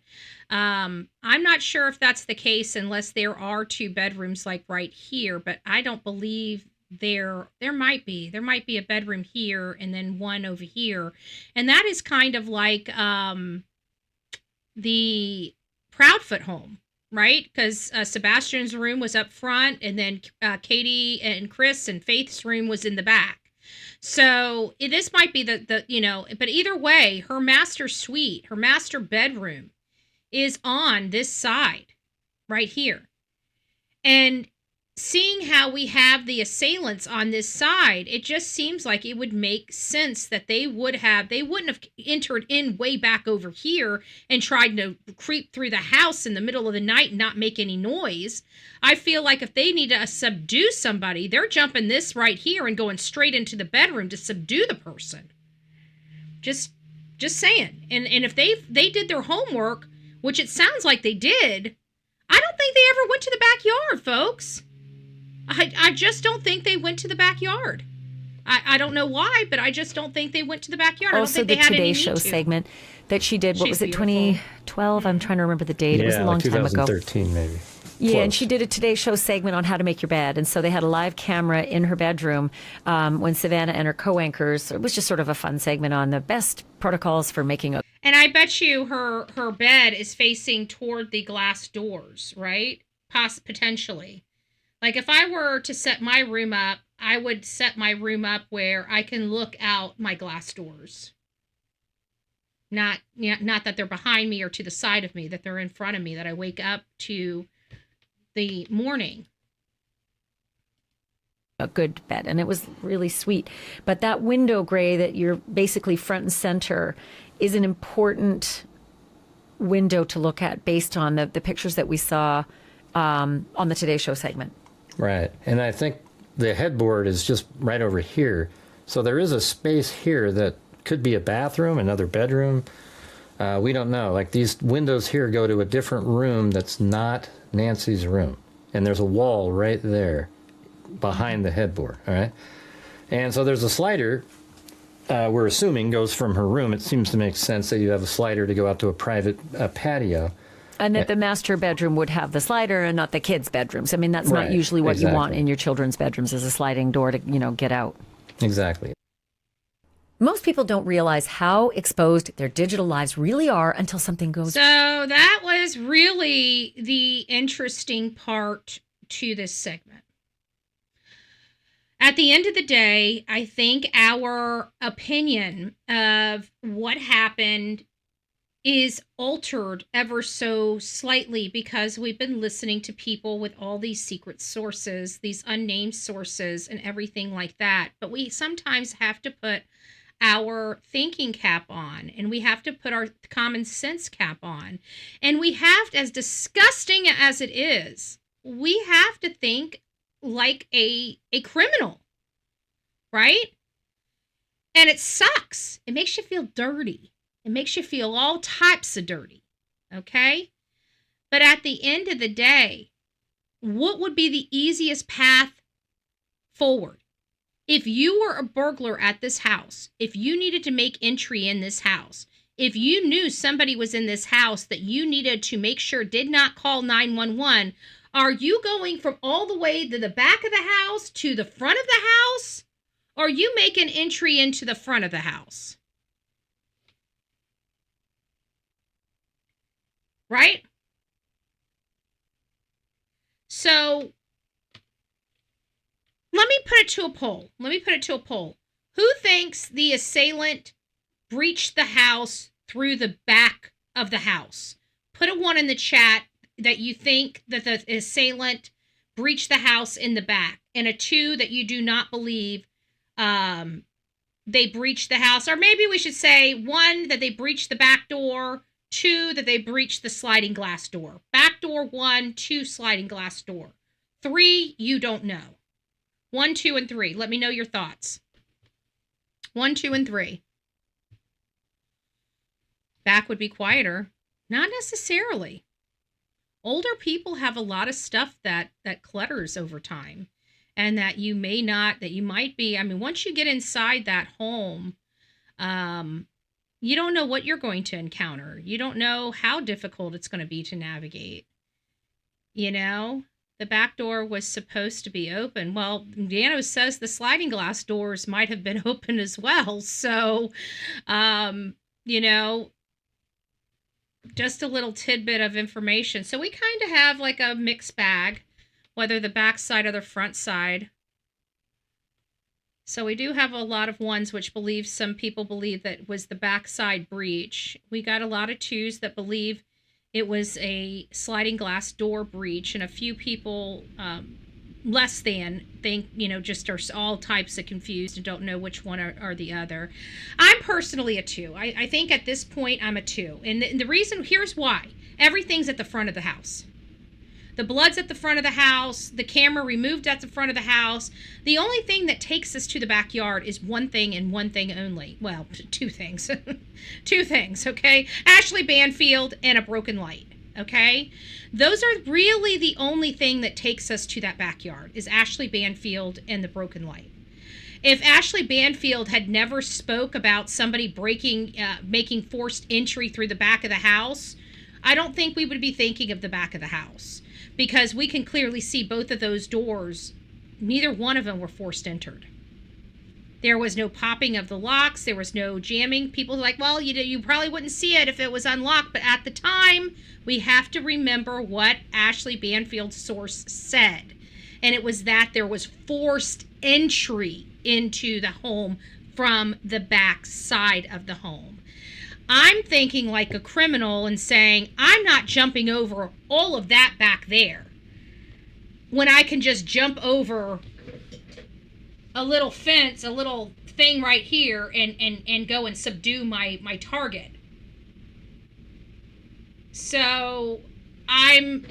I'm not sure if that's the case unless there are 2 bedrooms like right here, but I don't believe there might be a bedroom here and then 1 over here. And that is kind of like the Proudfoot home, right? Because Sebastian's room was up front, and then Katie and Chris and Faith's room was in the back. So this might be but either way, her master suite, her master bedroom is on this side right here. And seeing how we have the assailants on this side, it just seems like it would make sense that they wouldn't have entered in way back over here and tried to creep through the house in the middle of the night and not make any noise. I feel like if they need to subdue somebody, they're jumping this right here and going straight into the bedroom to subdue the person. Just saying. And if they did their homework, which it sounds like they did, I don't think they ever went to the backyard, folks. I just don't think they went to the backyard. I don't know why, but I just don't think they went to the backyard. Also, the Today Show segment that she did, what was it, 2012? I'm trying to remember the date. It was a long time ago. 2013 maybe. Yeah, and she did a Today Show segment on how to make your bed. And so they had a live camera in her bedroom when Savannah and her co-anchors, it was just sort of a fun segment on the best protocols for making a... And I bet you her bed is facing toward the glass doors, right? Potentially. Like if I were to set my room up, I would set my room up where I can look out my glass doors. Not that they're behind me or to the side of me, that they're in front of me, that I wake up to the morning. A good bed, and it was really sweet. But that window gray that you're basically front and center is an important window to look at based on the pictures that we saw on the Today Show segment. Right. And I think the headboard is just right over here. So there is a space here that could be a bathroom, another bedroom. We don't know. Like these windows here go to a different room that's not Nancy's room. And there's a wall right there behind the headboard. All right. And so there's a slider, we're assuming, goes from her room. It seems to make sense that you have a slider to go out to a private patio. And that the master bedroom would have the slider and not the kids' bedrooms. I mean, that's not usually what you want in your children's bedrooms, is a sliding door to, get out. Exactly. Most people don't realize how exposed their digital lives really are until something goes... So that was really the interesting part to this segment. At the end of the day, I think our opinion of what happened is altered ever so slightly because we've been listening to people with all these secret sources, these unnamed sources and everything like that. But we sometimes have to put our thinking cap on, and we have to put our common sense cap on. And we have to, as disgusting as it is, we have to think like a criminal, right? And it sucks. It makes you feel dirty. It makes you feel all types of dirty, okay? But at the end of the day, what would be the easiest path forward? If you were a burglar at this house, if you needed to make entry in this house, if you knew somebody was in this house that you needed to make sure did not call 911, are you going from all the way to the back of the house to the front of the house? Or are you making entry into the front of the house? Right? So, let me put it to a poll. Who thinks the assailant breached the house through the back of the house? Put a 1 in the chat that you think that the assailant breached the house in the back, and a 2 that you do not believe they breached the house. Or maybe we should say 1, that they breached the back door, 2, that they breached the sliding glass door. Back door 1, 2, sliding glass door. 3, you don't know. 1, 2, and 3. Let me know your thoughts. 1, 2, and 3. Back would be quieter. Not necessarily. Older people have a lot of stuff that clutters over time. And that you might be, once you get inside that home, you don't know what you're going to encounter. You don't know how difficult it's going to be to navigate. The back door was supposed to be open. Well, Dano says the sliding glass doors might have been open as well. So, just a little tidbit of information. So we kind of have like a mixed bag, whether the back side or the front side. So we do have a lot of ones which some people believe that was the backside breach. We got a lot of 2s that believe it was a sliding glass door breach, and a few people less than think, just are all types of confused and don't know which one are the other. I'm personally a 2. I think at this point I'm a 2. And the reason, here's why. Everything's at the front of the house. The blood's at the front of the house. The camera removed at the front of the house. The only thing that takes us to the backyard is one thing and one thing only. Well, 2 things. 2 things, okay? Ashley Banfield and a broken light, okay? Those are really the only thing that takes us to that backyard is Ashley Banfield and the broken light. If Ashley Banfield had never spoke about somebody making forced entry through the back of the house, I don't think we would be thinking of the back of the house. Because we can clearly see both of those doors, neither one of them were forced entered. There was no popping of the locks. There was no jamming. People were like, well, you probably wouldn't see it if it was unlocked. But at the time, we have to remember what Ashley Banfield's source said. And it was that there was forced entry into the home from the back side of the home. I'm thinking like a criminal and saying, I'm not jumping over all of that back there when I can just jump over a little fence, a little thing right here and go and subdue my target. So I'm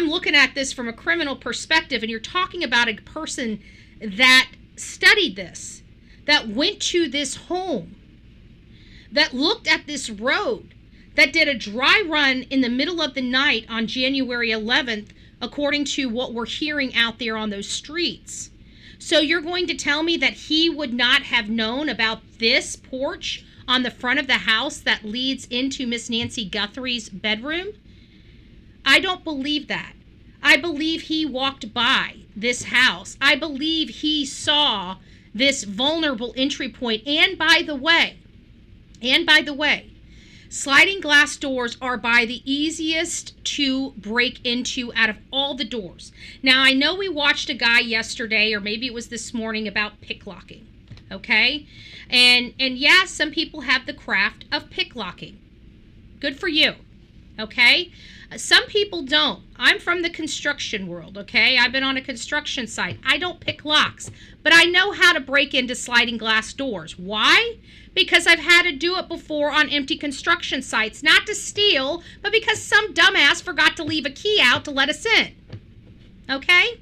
looking at this from a criminal perspective, and you're talking about a person that studied this, that went to this home, that looked at this road, that did a dry run in the middle of the night on January 11th, according to what we're hearing out there on those streets. So you're going to tell me that he would not have known about this porch on the front of the house that leads into Miss Nancy Guthrie's bedroom? I don't believe that. I believe he walked by this house. I believe he saw this vulnerable entry point. And by the way, sliding glass doors are by the easiest to break into out of all the doors. Now, I know we watched a guy yesterday, or maybe it was this morning, about picklocking, okay? And yeah, some people have the craft of picklocking. Good for you, okay? Some people don't. I'm from the construction world, okay? I've been on a construction site. I don't pick locks, but I know how to break into sliding glass doors. Why? Because I've had to do it before on empty construction sites. Not to steal, but because some dumbass forgot to leave a key out to let us in. Okay?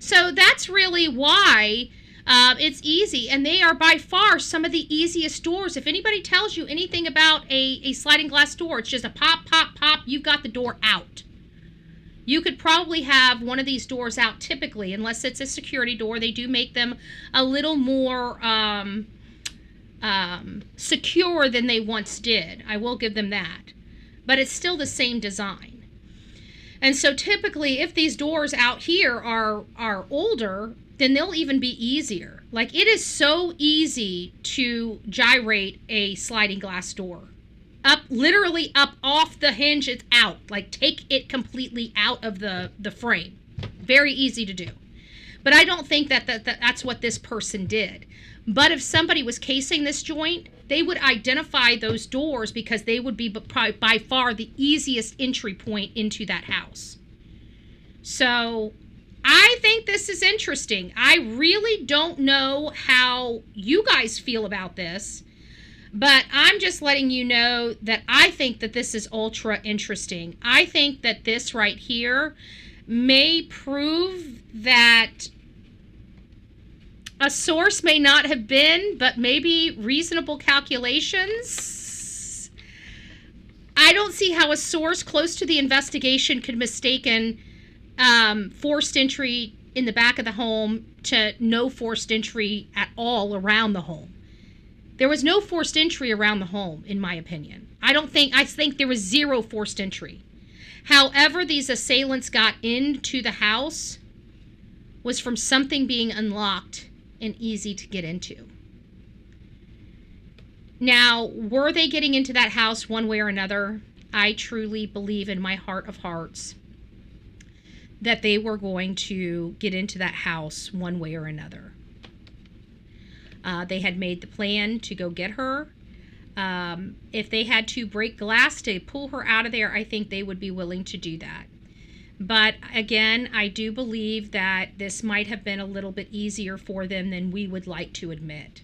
So that's really why it's easy. And they are by far some of the easiest doors. If anybody tells you anything about a sliding glass door, it's just a pop, pop, pop. You've got the door out. You could probably have one of these doors out typically, unless it's a security door. They do make them a little more secure than they once did. I will give them that. But it's still the same design. And so typically, if these doors out here are older, then they'll even be easier. Like, it is so easy to gyrate a sliding glass door. Literally up off the hinge, it's out. Like, take it completely out of the frame. Very easy to do. But I don't think that's what this person did. But if somebody was casing this joint, they would identify those doors because they would be by far the easiest entry point into that house. So I think this is interesting. I really don't know how you guys feel about this, but I'm just letting you know that I think that this is ultra interesting. I think that this right here may prove that a source may not have been, but maybe reasonable calculations. I don't see how a source close to the investigation could mistaken forced entry in the back of the home to no forced entry at all around the home. There was no forced entry around the home, in my opinion. I think there was zero forced entry. However, these assailants got into the house was from something being unlocked and easy to get into. Now, were they getting into that house one way or another? I truly believe in my heart of hearts that they were going to get into that house one way or another. They had made the plan to go get her. If they had to break glass to pull her out of there, I think they would be willing to do that. But again, I do believe that this might have been a little bit easier for them than we would like to admit.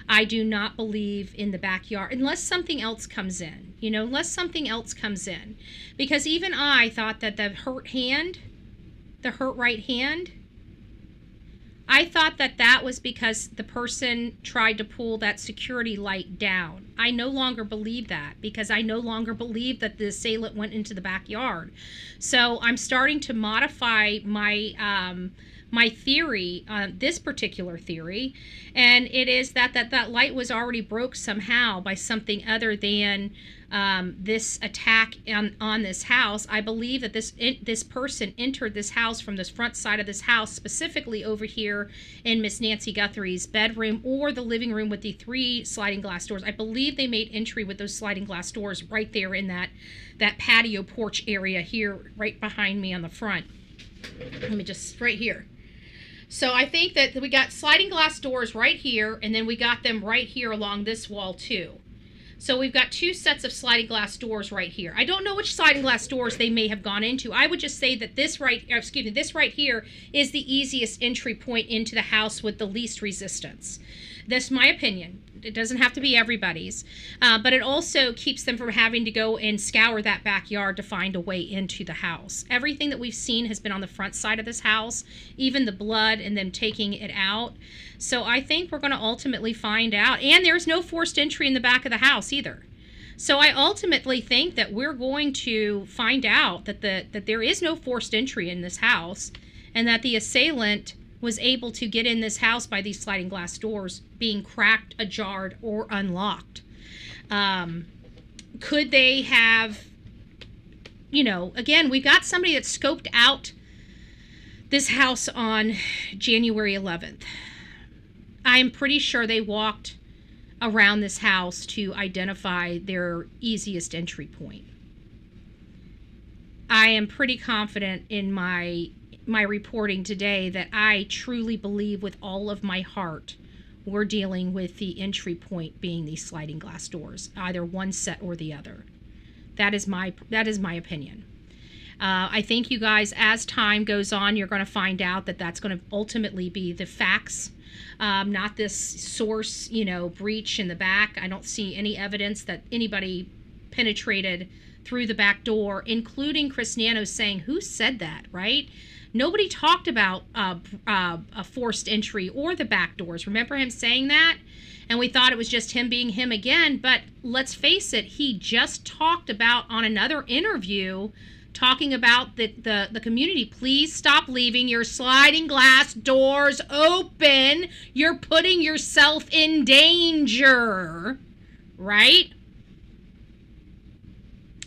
I do not believe in the backyard unless something else comes in, unless something else comes in. Because even I thought that the hurt right hand, I thought that that was because the person tried to pull that security light down. I no longer believe that, because I no longer believe that the assailant went into the backyard. So I'm starting to modify my theory, this particular theory, and it is that light was already broke somehow by something other than this attack on this house. I believe that this person entered this house from this front side of this house, specifically over here in Miss Nancy Guthrie's bedroom or the living room with the 3 sliding glass doors. I believe they made entry with those sliding glass doors right there in that patio porch area here, right behind me on the front. Let me just, right here. So I think that we got sliding glass doors right here, and then we got them right here along this wall too. So we've got 2 sets of sliding glass doors right here. I don't know which sliding glass doors they may have gone into. I would just say that this right here is the easiest entry point into the house with the least resistance. That's my opinion. It doesn't have to be everybody's, but it also keeps them from having to go and scour that backyard to find a way into the house. Everything that we've seen has been on the front side of this house, even the blood and them taking it out. So I think we're going to ultimately find out. And there's no forced entry in the back of the house either. So I ultimately think that we're going to find out that that there is no forced entry in this house, and that the assailant was able to get in this house by these sliding glass doors being cracked, ajar, or unlocked. Could they have, again, we got somebody that scoped out this house on January 11th. I'm pretty sure they walked around this house to identify their easiest entry point. I am pretty confident in my reporting today that I truly believe with all of my heart we're dealing with the entry point being these sliding glass doors, either one set or the other. That is my opinion. I think you guys, as time goes on, you're going to find out that that's going to ultimately be the facts, not this source, breach in the back. I don't see any evidence that anybody penetrated through the back door, including Chris Nano saying, who said that, right? Nobody talked about a forced entry or the back doors. Remember him saying that? And we thought it was just him being him again. But let's face it, he just talked about on another interview, talking about the community. Please stop leaving your sliding glass doors open. You're putting yourself in danger, right?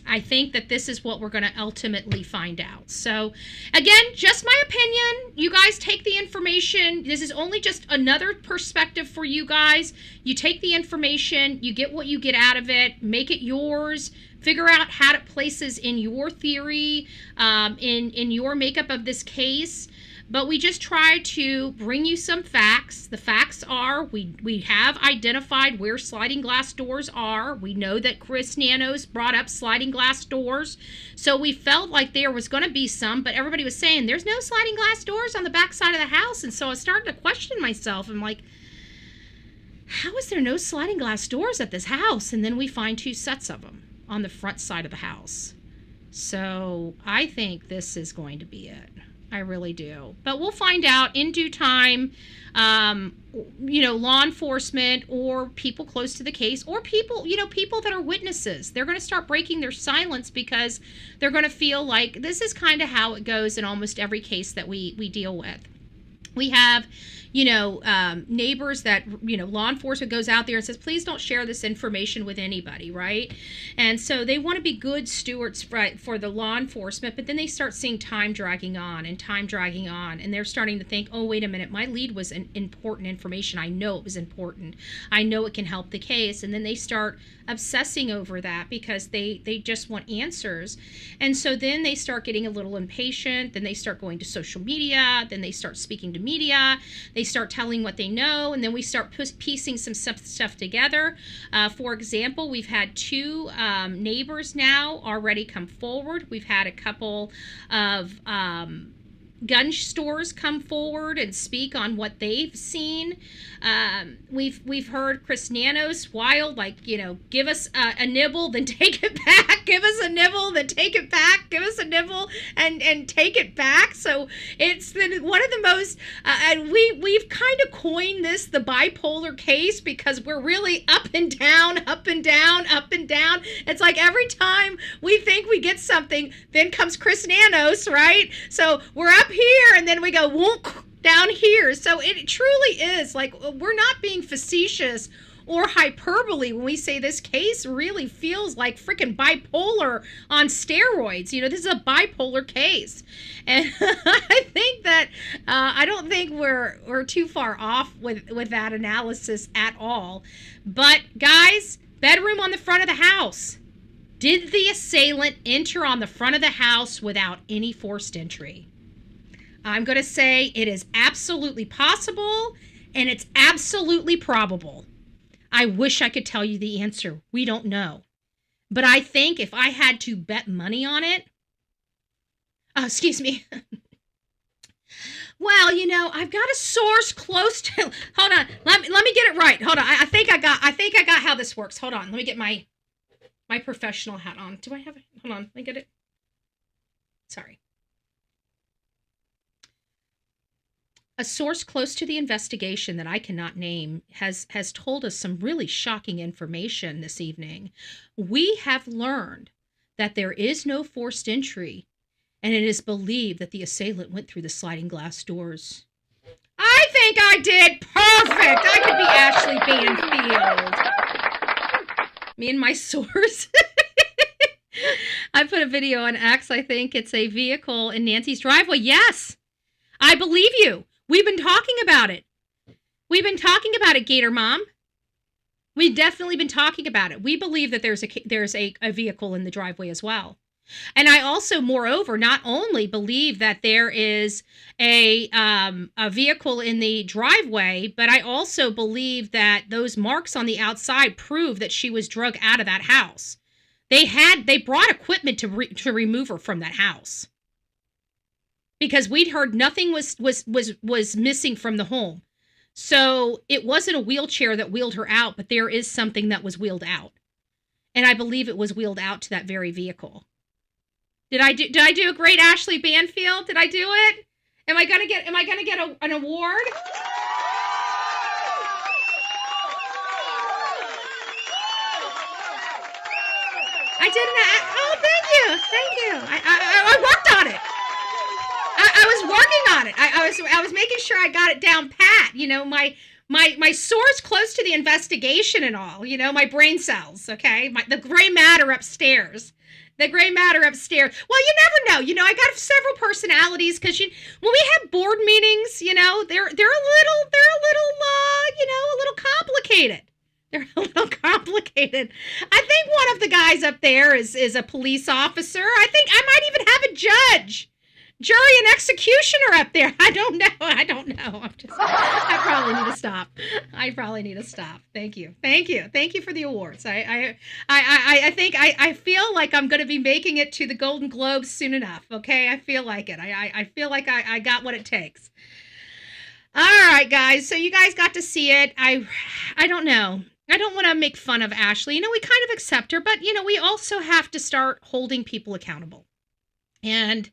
I think that this is what we're going to ultimately find out. So, again, just my opinion. You guys take the information. This is only just another perspective for you guys. You take the information, you get what you get out of it, make it yours, figure out how it places in your theory, in your makeup of this case. But we just try to bring you some facts. The facts are we have identified where sliding glass doors are. We know that Chris Nanos brought up sliding glass doors. So we felt like there was going to be some, but everybody was saying there's no sliding glass doors on the back side of the house. And so I started to question myself. I'm like, how is there no sliding glass doors at this house? And then we find 2 sets of them on the front side of the house. So I think this is going to be it. I really do. But we'll find out in due time. Law enforcement or people close to the case, or people that are witnesses. They're going to start breaking their silence because they're going to feel like this is kind of how it goes in almost every case that we deal with. We have, neighbors that, law enforcement goes out there and says, please don't share this information with anybody, right? And so they want to be good stewards for the law enforcement, but then they start seeing time dragging on, and they're starting to think, oh, wait a minute, my lead was important information. I know it was important. I know it can help the case. And then they start obsessing over that because they just want answers. And so then they start getting a little impatient. Then they start going to social media. Then they start speaking to media. They start telling what they know, and then we start piecing some stuff together. For example, we've had 2 neighbors now already come forward. We've had a couple of gun stores come forward and speak on what they've seen. We've heard Chris Nanos wild, like, give us a nibble, then take it back. Give us a nibble, then take it back. Give us a nibble and take it back. So it's been one of the most, and we've kind of coined this the bipolar case, because we're really up and down, up and down, up and down. It's like every time we think we get something, then comes Chris Nanos, right? So we're up here and then we go whoop down here. So it truly is like, we're not being facetious or hyperbole when we say this case really feels like freaking bipolar on steroids. This is a bipolar case. And I think that I don't think we're too far off with that analysis at all. But guys, bedroom on the front of the house. Did the assailant enter on the front of the house without any forced entry? I'm going to say it is absolutely possible, and it's absolutely probable. I wish I could tell you the answer. We don't know. But I think if I had to bet money on it, excuse me. Well, I've got a source close to, hold on. Let me get it right. Hold on. I think I got how this works. Hold on. Let me get my professional hat on. Do I have it? Hold on. Let me get it. Sorry. A source close to the investigation that I cannot name has told us some really shocking information this evening. We have learned that there is no forced entry, and it is believed that the assailant went through the sliding glass doors. I think I did perfect. I could be Ashley Banfield. Me and my source. I put a video on X. I think it's a vehicle in Nancy's driveway. Yes, I believe you. We've been talking about it. We've been talking about it, Gator Mom. We've definitely been talking about it. We believe that there's a vehicle in the driveway as well. And I also, moreover, not only believe that there is a vehicle in the driveway, but I also believe that those marks on the outside prove that she was drug out of that house. They brought equipment to remove her from that house, because we'd heard nothing was missing from the home. So it wasn't a wheelchair that wheeled her out, but there is something that was wheeled out. And I believe it was wheeled out to that very vehicle. Did I do a great Ashley Banfield? Did I do it? Am I gonna get an award? I didn't. Oh, thank you. I worked on it. I was working on it. I was making sure I got it down pat. My source close to the investigation and all. My brain cells. Okay, the gray matter upstairs. The gray matter upstairs. Well, you never know. I got several personalities, because when we have board meetings, they're a little complicated. They're a little complicated. I think one of the guys up there is a police officer. I think I might even have a judge. Jury and executioner up there. I don't know. I probably need to stop. Thank you for the awards. I think I feel like I'm going to be making it to the Golden Globes soon enough. Okay. I feel like it. I feel like I got what it takes. All right, guys. So you guys got to see it. I don't know. I don't want to make fun of Ashley. We kind of accept her, but we also have to start holding people accountable. And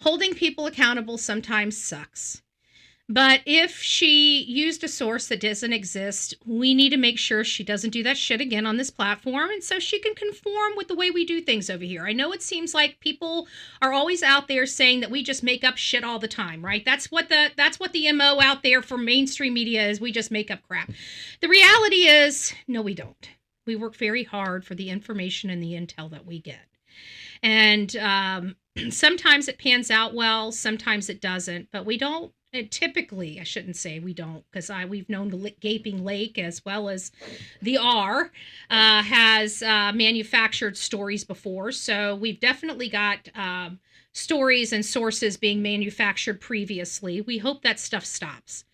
holding people accountable sometimes sucks. But if she used a source that doesn't exist, we need to make sure she doesn't do that shit again on this platform, and so she can conform with the way we do things over here. I know it seems like people are always out there saying that we just make up shit all the time, right? That's what the MO out there for mainstream media is. We just make up crap. The reality is, no, we don't. We work very hard for the information and the intel that we get. And sometimes it pans out well, sometimes it doesn't, but we don't. Typically, I shouldn't say we don't, because we've known the Gaping Lake as well as the R has manufactured stories before. So we've definitely got stories and sources being manufactured previously. We hope that stuff stops.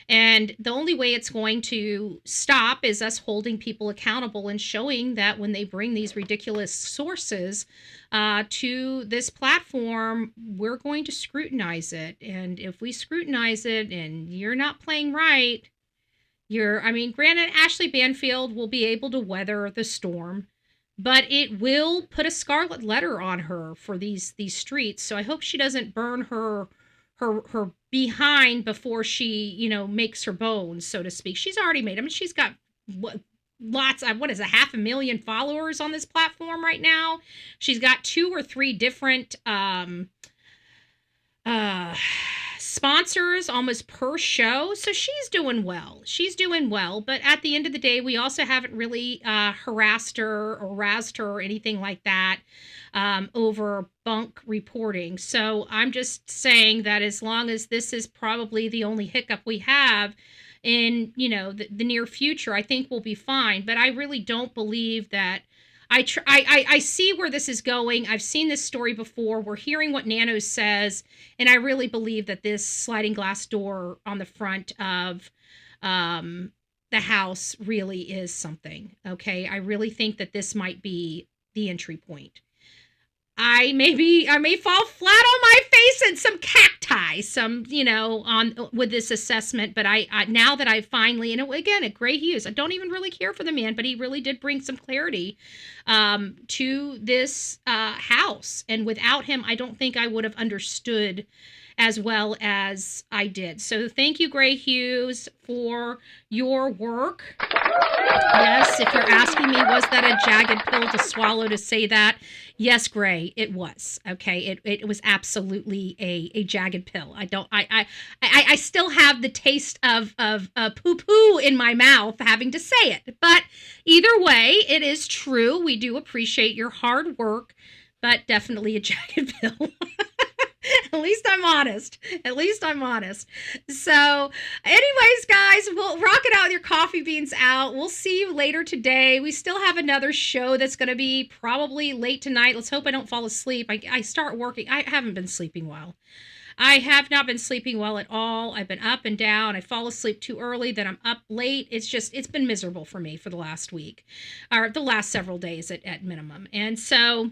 And the only way it's going to stop is us holding people accountable and showing that when they bring these ridiculous sources to this platform, we're going to scrutinize it. And if we scrutinize it and you're not playing right, granted, Ashley Banfield will be able to weather the storm, but it will put a scarlet letter on her for these streets. So I hope she doesn't burn her behind before she, makes her bones, so to speak. She's already made them. She's got lots of, 500,000 followers on this platform right now. She's got 2 or 3 different sponsors almost per show. So she's doing well. But at the end of the day, we also haven't really harassed her or razzed her or anything like that over bunk reporting. So I'm just saying that as long as this is probably the only hiccup we have in, the near future, I think we'll be fine. But I really don't believe that. I see where this is going. I've seen this story before. We're hearing what Nano says, and I really believe that this sliding glass door on the front of the house really is something. Okay, I really think that this might be the entry point. I may fall flat on my face in some cacti, with this assessment. But I now that I finally, and again, at Gray Hughes, I don't even really care for the man, but he really did bring some clarity to this house. And without him, I don't think I would have understood as well as I did. So thank you, Gray Hughes, for your work. Yes, if you're asking me, was that a jagged pill to swallow to say that? Yes, Gray, it was. Okay, it was absolutely a jagged pill. I still have the taste of poo-poo in my mouth having to say it. But either way, it is true. We do appreciate your hard work, but definitely a jagged pill. At least I'm honest. So anyways, guys, we'll rock it out with your coffee beans out. We'll see you later today. We still have another show that's going to be probably late tonight. Let's hope I don't fall asleep. I start working. I haven't been sleeping well. I have not been sleeping well at all. I've been up and down. I fall asleep too early, then I'm up late. It's been miserable for me for the last week, or the last several days at minimum. And so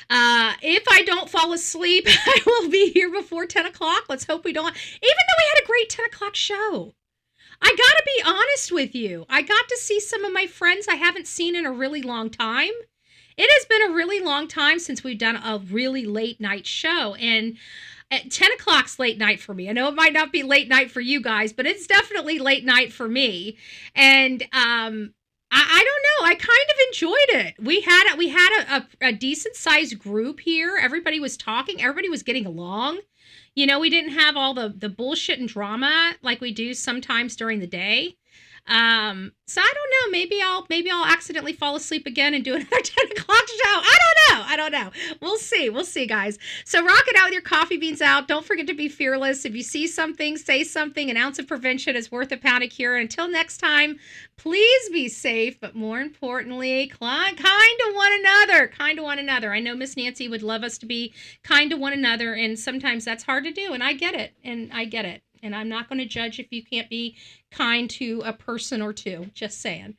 if I don't fall asleep, I will be here before 10 o'clock. Let's hope we don't. Even though we had a great 10 o'clock show, I gotta be honest with you. I got to see some of my friends I haven't seen in a really long time. It has been a really long time since we've done a really late night show. And at 10 o'clock's late night for me. I know it might not be late night for you guys, but it's definitely late night for me. And I don't know. I kind of enjoyed it. We had a decent sized group here. Everybody was talking. Everybody was getting along. We didn't have all the bullshit and drama like we do sometimes during the day. So I don't know. Maybe I'll accidentally fall asleep again and do another 10 o'clock show. I don't know. We'll see, guys. So rock it out with your coffee beans out. Don't forget to be fearless. If you see something, say something. An ounce of prevention is worth a pound of cure. Until next time, please be safe, but more importantly, kind to one another. I know Miss Nancy would love us to be kind to one another, and sometimes that's hard to do, and I get it. And I'm not going to judge if you can't be kind to a person or two. Just saying.